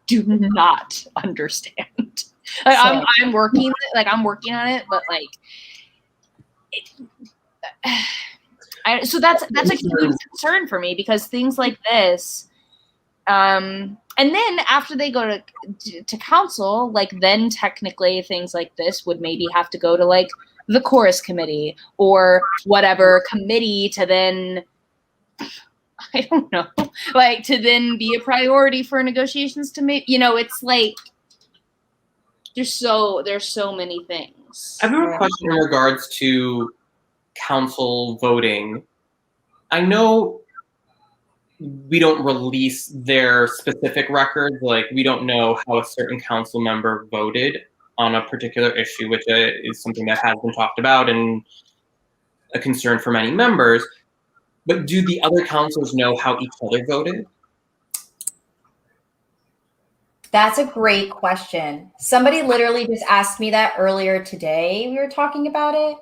do not understand. Like, I'm working on it, but like so that's a huge concern for me, because things like this, and then after they go to council, like then technically things like this would maybe have to go to like the chorus committee or whatever committee to then, I don't know, like to then be a priority for negotiations to make, it's like there's so many things. I have a question in regards to council voting. I know we don't release their specific records. Like, we don't know how a certain council member voted on a particular issue, which is something that has been talked about and a concern for many members. But do the other councils know how each other voted? That's a great question. Somebody literally just asked me that earlier today. We were talking about it.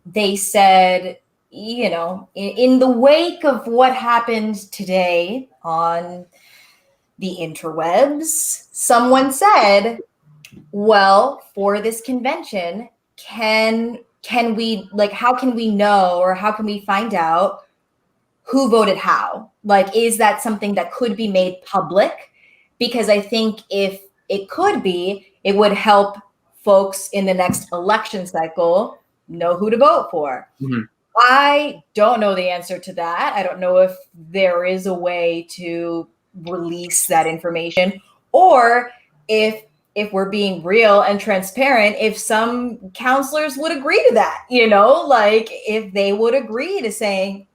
They said, in the wake of what happened today on the interwebs, someone said, well, for this convention, can we, like, how can we know, or how can we find out who voted how? Like, is that something that could be made public? Because I think if it could be, it would help folks in the next election cycle know who to vote for. Mm-hmm. I don't know the answer to that. I don't know if there is a way to release that information, or if we're being real and transparent, if some counselors would agree to that, like if they would agree to saying,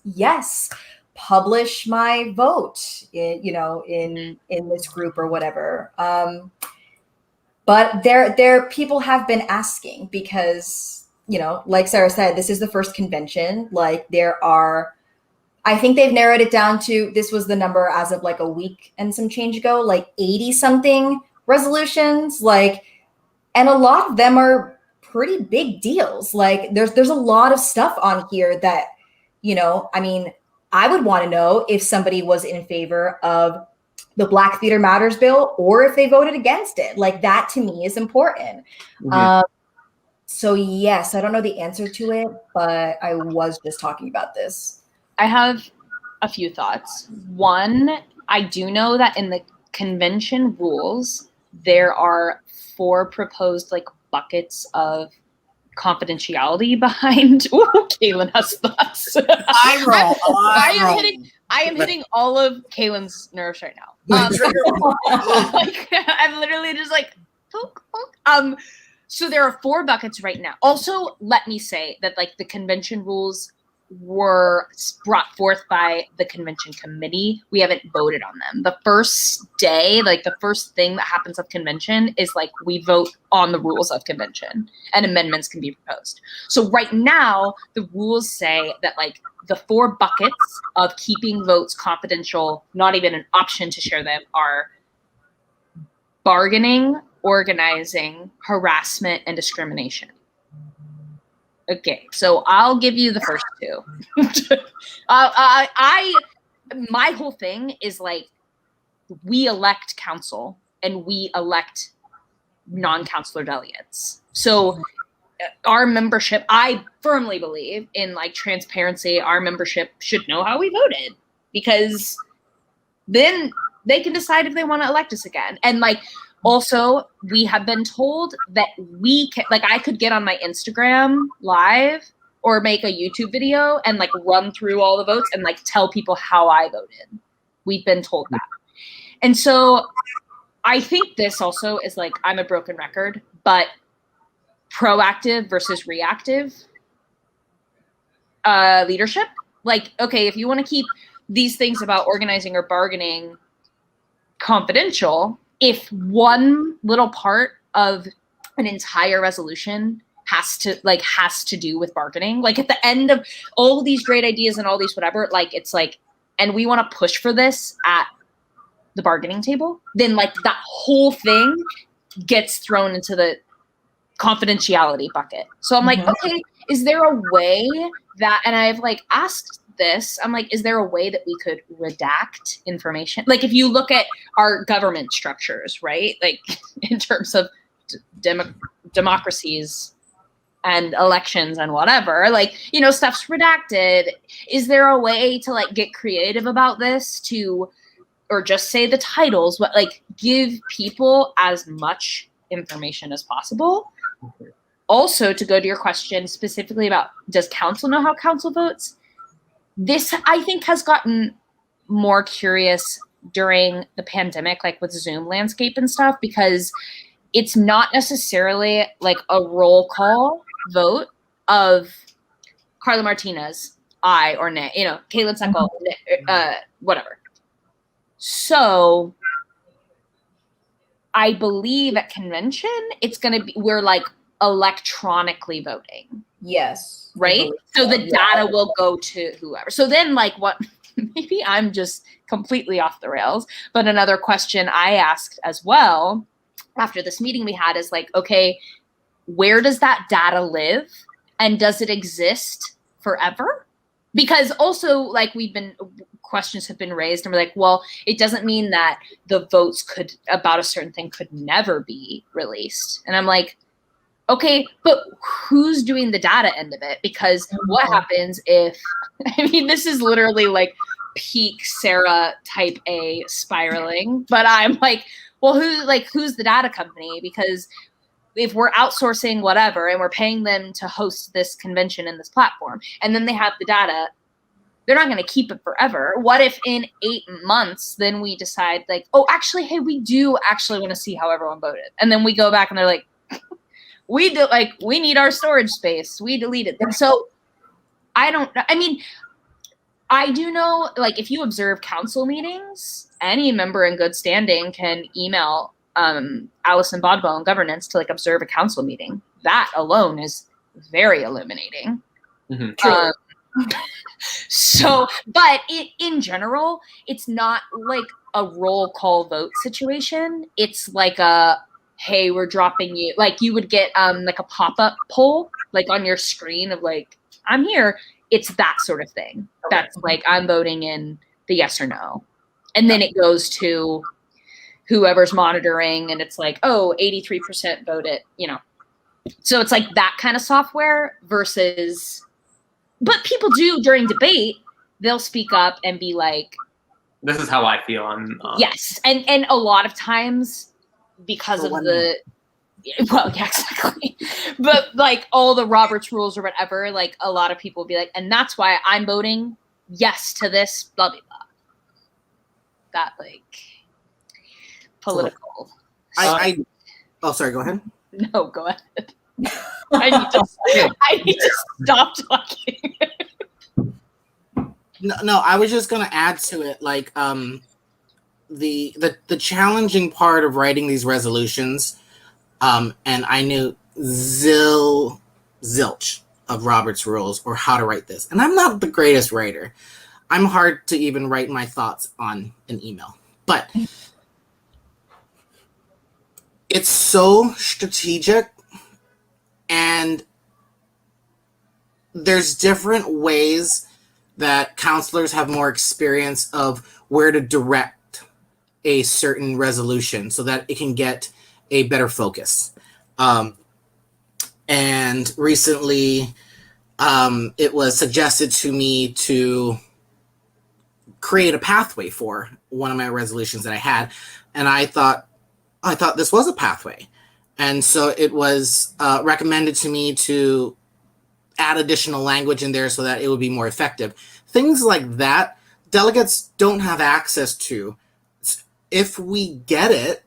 yes, publish my vote, in this group or whatever. But there people have been asking, because, like Sarah said, this is the first convention. Like, I think they've narrowed it down to, this was the number as of like a week and some change ago, like 80 something resolutions, like, and a lot of them are pretty big deals. Like, there's a lot of stuff on here that, I mean, I would want to know if somebody was in favor of the Black Theater Matters bill, or if they voted against it. Like, that to me is important. Mm-hmm. So yes, I don't know the answer to it, but I was just talking about this. I have a few thoughts. One, I do know that in the convention rules, there are 4 proposed like buckets of confidentiality behind. Ooh, Kaylin has thoughts. I am hitting all of Kaylin's nerves right now. Like, I'm literally just like, poke, poke. So there are 4 buckets right now. Also, let me say that like the convention rules were brought forth by the convention committee. We haven't voted on them. The first day, like the first thing that happens of convention is like we vote on the rules of convention and amendments can be proposed. So right now, the rules say that like the 4 buckets of keeping votes confidential, not even an option to share them, are bargaining, organizing, harassment, and discrimination. Okay, so I'll give you the first 2. My whole thing is like, we elect council and we elect non-councilor delegates. So our membership, I firmly believe in like transparency. Our membership should know how we voted, because then they can decide if they want to elect us again. And like, also, we have been told that we can, like, I could get on my Instagram live or make a YouTube video and like run through all the votes and like tell people how I voted. We've been told that. And so I think this also is like, I'm a broken record, but proactive versus reactive leadership. Like, okay, if you want to keep these things about organizing or bargaining confidential if one little part of an entire resolution has to do with bargaining. Like at the end of all these great ideas and all these whatever, like it's like, and we want to push for this at the bargaining table, then like that whole thing gets thrown into the confidentiality bucket. So I'm like, okay, is there a way that, and I've like asked this, I'm like, is there a way that we could redact information? Like if you look at our government structures, right? Like in terms of democracies and elections and whatever, like, you know, stuff's redacted. Is there a way to like get creative about this to, or just say the titles, but like give people as much information as possible? Also, to go to your question specifically about does council know how council votes? This, I think, has gotten more curious during the pandemic, like with Zoom landscape and stuff, because it's not necessarily like a roll call vote of Carla Martinez, aye or nay, you know, Caitlin Seckle, whatever. So I believe at convention, it's going to be, we're like electronically voting. Yes. Right? So the data will go to whoever. So then like what, maybe I'm just completely off the rails, but another question I asked as well after this meeting we had is like, okay, where does that data live? And does it exist forever? Because also like questions have been raised and we're like, well, it doesn't mean that the votes about a certain thing could never be released. And I'm like, okay, but who's doing the data end of it? Because what happens if, I mean, this is literally like peak Sarah type A spiraling, but I'm like, well, who's the data company? Because if we're outsourcing whatever and we're paying them to host this convention and this platform, and then they have the data, they're not going to keep it forever. What if in 8 months, then we decide like, oh, actually, hey, we do actually want to see how everyone voted. And then we go back and they're like, we need our storage space. We deleted them. So I do know, like, if you observe council meetings, any member in good standing can email Allison Bodwell in governance to like observe a council meeting. That alone is very illuminating. So, but in general, it's not like a roll call vote situation. It's like hey, we're dropping you. Like you would get like a pop-up poll like on your screen of like, I'm here. It's that sort of thing. Okay. That's like, I'm voting in the yes or no. And then it goes to whoever's monitoring and it's like, oh, 83% voted, you know. So it's like that kind of software versus, but people do during debate, they'll speak up and be like, this is how I feel. Yes. And a lot of times because of well, yeah, exactly. But like all the Robert's rules or whatever, like a lot of people will be like, and that's why I'm voting yes to this, blah, blah, blah. That like political. Oh, sorry, go ahead. No, go ahead. I need to stop talking. No, I was just gonna add to it, like the challenging part of writing these resolutions, and I knew zilch of Robert's rules or how to write this, and I'm not the greatest writer. I'm hard to even write my thoughts on an email, but it's so strategic, and there's different ways that counselors have more experience of where to direct a certain resolution so that it can get a better focus. And recently, it was suggested to me to create a pathway for one of my resolutions that I had, and I thought this was a pathway, and so it was recommended to me to add additional language in there so that it would be more effective. Things like that, delegates don't have access to. If we get it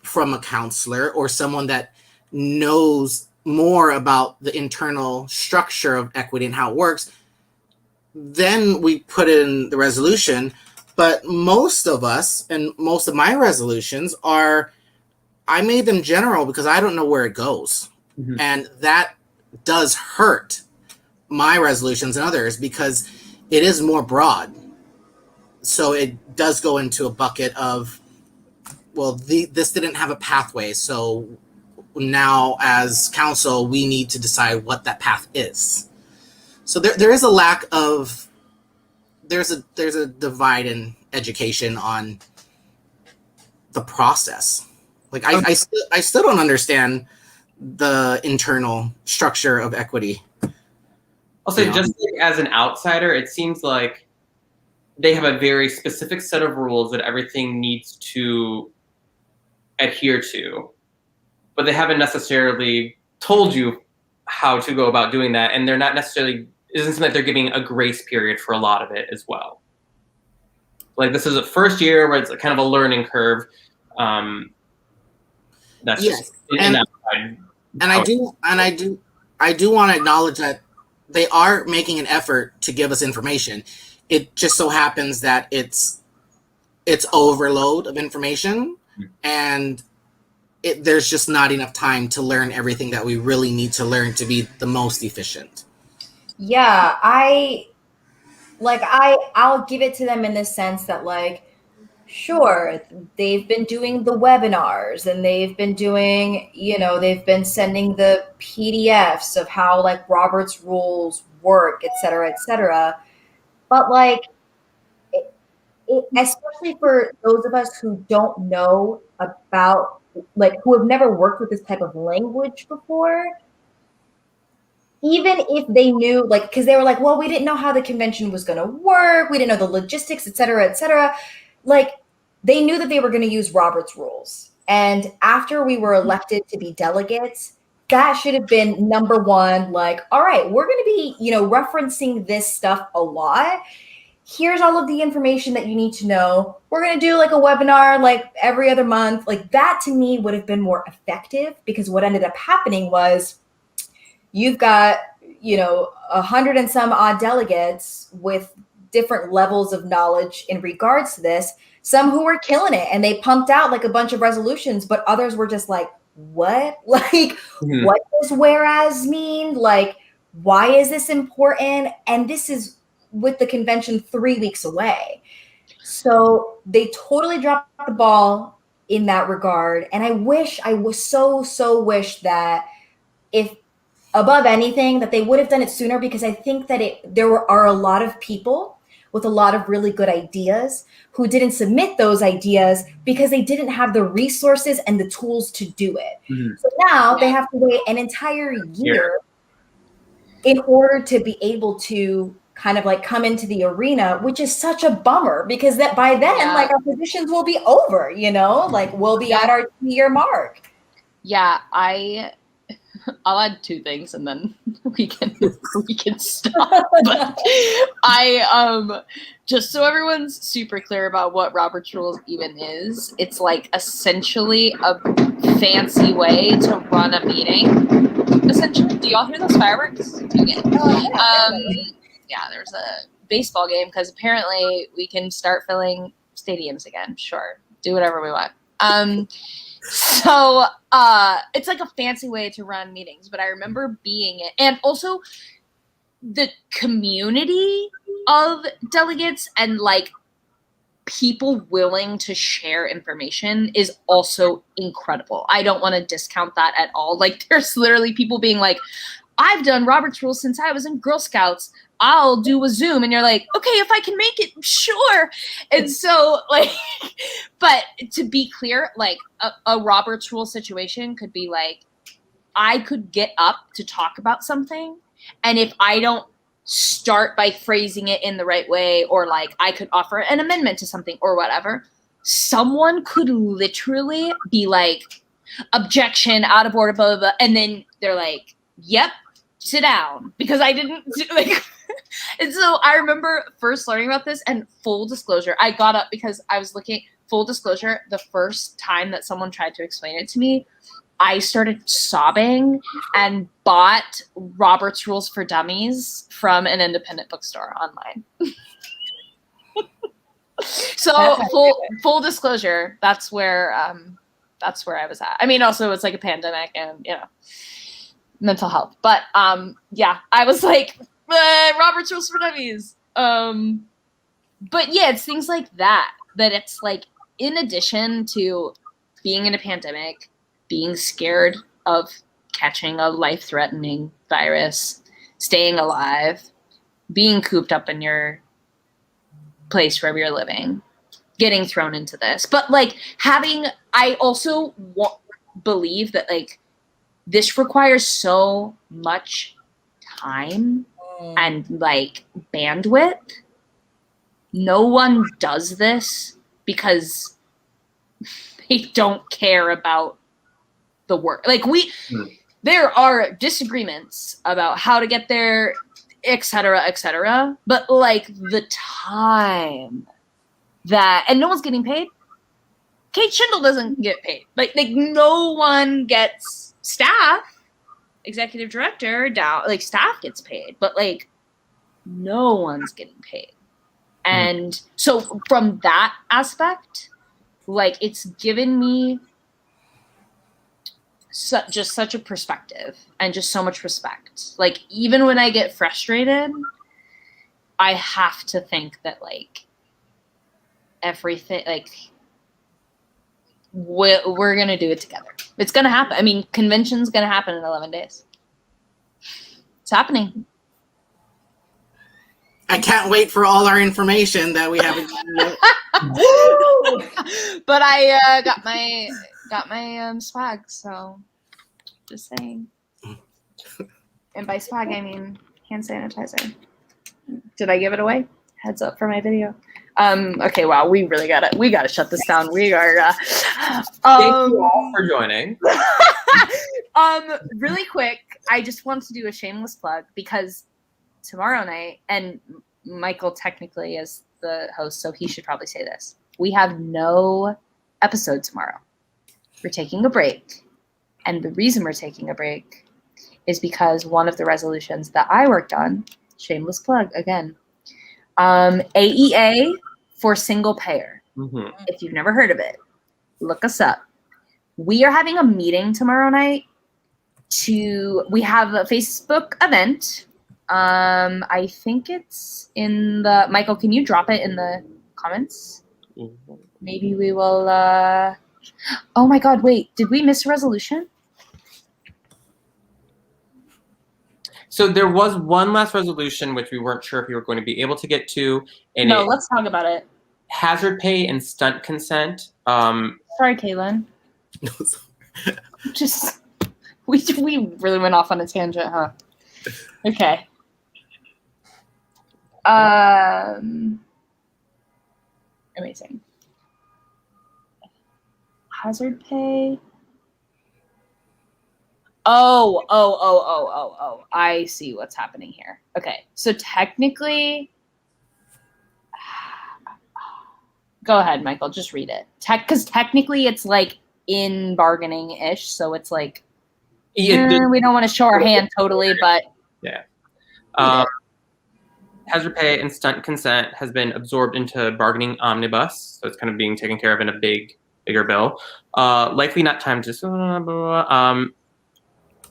from a counselor or someone that knows more about the internal structure of equity and how it works, then we put in the resolution. But most of us and most of my resolutions are, I made them general because I don't know where it goes. Mhm. And that does hurt my resolutions and others because it is more broad. So it does go into a bucket of, well, this didn't have a pathway. So now as council, we need to decide what that path is. So there is a lack of, there's a divide in education on the process. Like I still don't understand the internal structure of equity. I'll say, Yeah. just like as an outsider, it seems like they have a very specific set of rules that everything needs to adhere to, but they haven't necessarily told you how to go about doing that, and they're not necessarily, it doesn't seem like they're giving a grace period for a lot of it as well. Like, this is a first year where it's kind of a learning curve. That's Yes. just in that side. I do want to acknowledge that they are making an effort to give us information. It just so happens that it's overload of information, and there's just not enough time to learn everything that we really need to learn to be the most efficient. Yeah, I'll give it to them in the sense that, like, sure, they've been doing the webinars and they've been doing, they've been sending the PDFs of how, like, Robert's rules work, et cetera, et cetera. But, like, especially for those of us who don't know about, like, who have never worked with this type of language before, even if they knew, like, because they were like, well, we didn't know how the convention was going to work, we didn't know the logistics, et cetera, like, they knew that they were going to use Robert's rules. And after we were elected to be delegates, that should have been number one. Like, all right, we're going to be, referencing this stuff a lot. Here's all of the information that you need to know. We're going to do, like, a webinar like every other month. Like, that to me would have been more effective, because what ended up happening was you've got, 100 and some odd delegates with different levels of knowledge in regards to this. Some who were killing it and they pumped out like a bunch of resolutions, but others were just like, what? Like, what does whereas mean? Like, why is this important? And this is with the convention 3 weeks away. So they totally dropped the ball in that regard. And I was so wish that, if above anything, that they would have done it sooner, because I think that are a lot of people with a lot of really good ideas who didn't submit those ideas because they didn't have the resources and the tools to do it. Mhm. So now they have to wait an entire year in order to be able to kind of like come into the arena, which is such a bummer, because that by then, like, our positions will be over, like, we'll be at our 2-year mark. Yeah, I'll add 2 things and then we can stop. But I just so everyone's super clear about what Robert's Rules even is, it's like essentially a fancy way to run a meeting. Essentially, do y'all hear those fireworks? Okay. Yeah, there's a baseball game because apparently we can start filling stadiums again. Sure, do whatever we want. So it's like a fancy way to run meetings, but I remember being it, and also the community of delegates and like people willing to share information is also incredible. I don't want to discount that at all. Like, there's literally people being like, I've done Robert's Rules since I was in Girl Scouts. I'll do a Zoom. And you're like, okay, if I can make it, sure. And so, like, but to be clear, like, a Robert's Rule situation could be like, I could get up to talk about something, and if I don't start by phrasing it in the right way, or like I could offer an amendment to something or whatever, someone could literally be like, objection, out of order, blah, blah, blah. And then they're like, yep, sit down, because I didn't like. And so I remember first learning about this, and full disclosure, I got up because I was looking, full disclosure, the first time that someone tried to explain it to me, I started sobbing and bought Robert's Rules for Dummies from an independent bookstore online. So That's how you full disclosure, that's where I was at. I mean, also it's like a pandemic and mental health. But yeah, I was like, Robert's rules for dummies. But yeah, it's things like that it's like, in addition to being in a pandemic, being scared of catching a life-threatening virus, staying alive, being cooped up in your place where you're living, getting thrown into this. But like I also believe that like this requires so much time and like bandwidth. No one does this because they don't care about the work. Like there are disagreements about how to get there, et cetera, but like the time and no one's getting paid. Kate Schindel doesn't get paid. Like no one gets staff, executive director down, like staff gets paid, but like no one's getting paid. And so from that aspect, like it's given me just such a perspective and just so much respect. Like even when I get frustrated, I have to think that like everything, like we're gonna do it together. It's gonna happen. I mean, convention's gonna happen in 11 days. It's happening. I can't wait for all our information that we haven't. But I got my swag, so just saying. And by swag, I mean hand sanitizer. Did I give it away? Heads up for my video. Okay, wow, we gotta shut this down. We are Thank you all for joining. Really quick, I just want to do a shameless plug because tomorrow night, and Michael technically is the host, so he should probably say this. We have no episode tomorrow. We're taking a break. And the reason we're taking a break is because one of the resolutions that I worked on, shameless plug again, AEA for single payer. Mm-hmm. If you've never heard of it, look us up. We are having a meeting tomorrow night we have a Facebook event. I think it's in the, Michael, can you drop it in the comments? Mm-hmm. Maybe we will, oh my God, wait, did we miss a resolution? So there was one last resolution which we weren't sure if we were going to be able to get to. And No, let's talk about it. Hazard pay and stunt consent. Sorry, Kaylin. Just, we really went off on a tangent, huh? Okay. Amazing. Hazard pay. Oh. I see what's happening here. Okay. So technically, go ahead, Michael, just read it. Because technically it's like in bargaining-ish. So it's like, we don't want to show our hand totally, but yeah. Hazard pay and stunt consent has been absorbed into bargaining omnibus, so it's kind of being taken care of in a bigger bill. Likely not time to.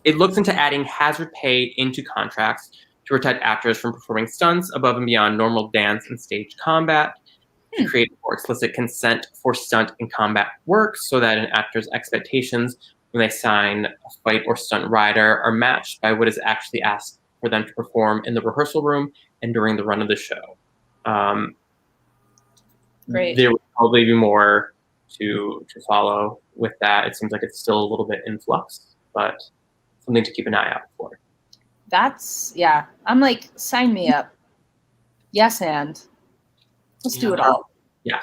It looks into adding hazard pay into contracts to protect actors from performing stunts above and beyond normal dance and stage combat. To create more explicit consent for stunt and combat work, so that an actor's expectations when they sign a fight or stunt rider are matched by what is actually asked for them to perform in the rehearsal room and during the run of the show. Great. There would probably be more to follow with that. It seems like it's still a little bit in flux, but something to keep an eye out for. That's, yeah. I'm like, sign me up. Yes, and let's do it all. Yeah.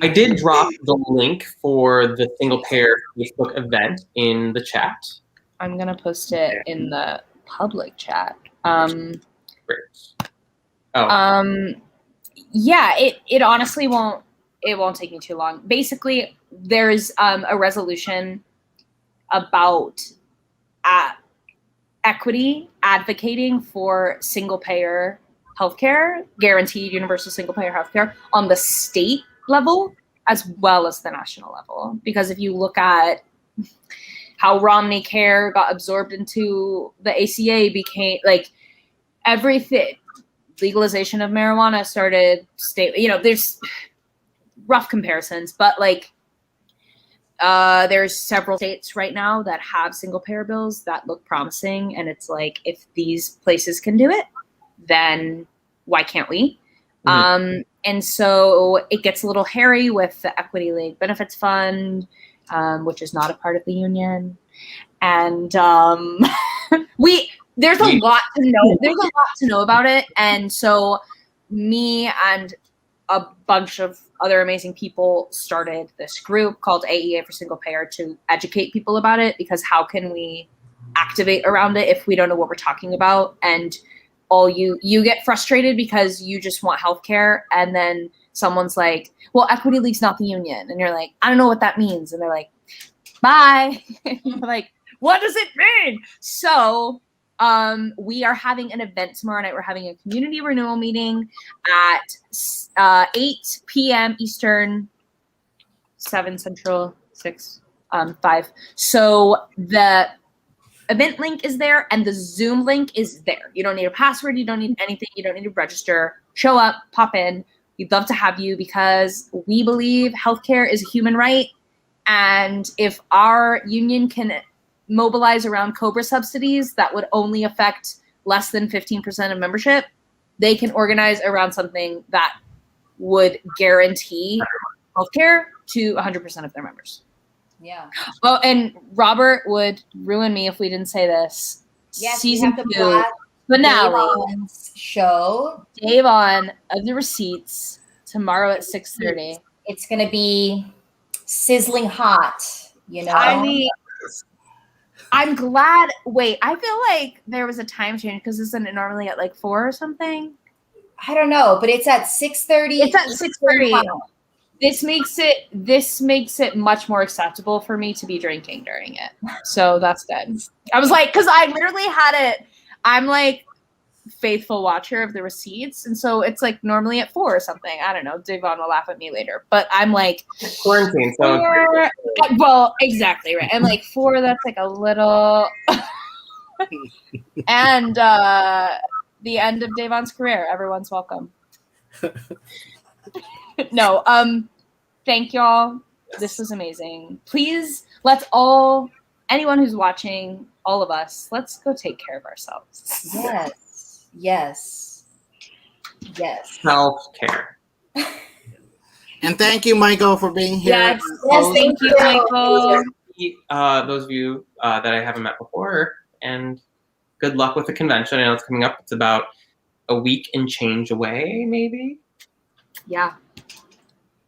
I did drop the link for the single payer Facebook event in the chat. I'm gonna post it in the public chat. Great. Yeah, it honestly won't take me too long. Basically, there's a resolution about equity, advocating for single payer healthcare, guaranteed universal single payer healthcare on the state level as well as the national level. Because if you look at how Romney Care got absorbed into the ACA, became like everything, legalization of marijuana started state, there's rough comparisons, but like there's several states right now that have single payer bills that look promising. And it's like, if these places can do it, then why can't we? And so it gets a little hairy with the Equity League Benefits Fund, which is not a part of the union. And there's a lot to know. There's a lot to know about it. And so me and a bunch of other amazing people started this group called AEA for Single Payer to educate people about it, because how can we activate around it if we don't know what we're talking about? And you get frustrated because you just want healthcare, and then someone's like, well, Equity League's not the union. And you're like, I don't know what that means. And they're like, bye. And you're like, what does it mean? So we are having an event tomorrow night. We're having a community renewal meeting at 8 p.m. Eastern, 7 Central, 6, 5. So the event link is there and the Zoom link is there. You don't need a password. You don't need anything. You don't need to register. Show up, pop in. We'd love to have you, because we believe healthcare is a human right. And if our union can mobilize around COBRA subsidies that would only affect less than 15% of membership, they can organize around something that would guarantee healthcare to 100% of their members. Yeah. Oh, and Robert would ruin me if we didn't say this. Yes, Season we have the 2 finale. Davon's show. Dave on of the receipts tomorrow at 6:30. It's gonna be sizzling hot. I mean, I'm glad. Wait, I feel like there was a time change, because isn't it normally at like 4 or something? I don't know, but it's at 6:30. It's at 6:30. This makes it much more acceptable for me to be drinking during it. So that's good. I was like, because I literally had it. I'm like faithful watcher of the receipts, and so it's like normally at 4 or something. I don't know. Devon will laugh at me later, but I'm like Quarantine. So 4, well, exactly right. And like 4, that's like a little. And the end of Devon's career. Everyone's welcome. No, thank y'all. This was amazing. Please, anyone who's watching, all of us, let's go take care of ourselves. Yes. self-care. And thank you, Michael, for being here. Yes, thank you, Michael. Those of you that I haven't met before, and good luck with the convention. I know it's coming up. It's about a week and change away, maybe. Yeah.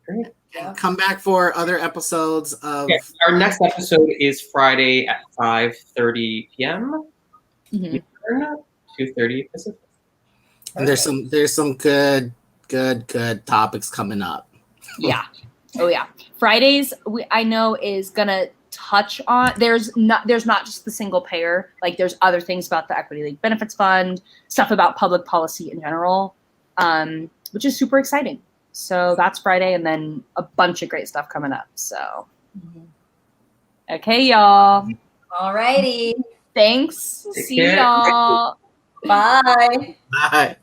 Great. Come back for other episodes of. Yes, our next episode is Friday at 5:30 p.m. Mhm. 2:30 Pacific. And there's some good topics coming up. Yeah. Oh yeah. Fridays I know is gonna touch on. There's not just the single payer. Like there's other things about the Equity League Benefits Fund, stuff about public policy in general, which is super exciting. So that's Friday, and then a bunch of great stuff coming up. So, okay, y'all. All righty. Thanks. Take See care. y'all. Bye. Bye.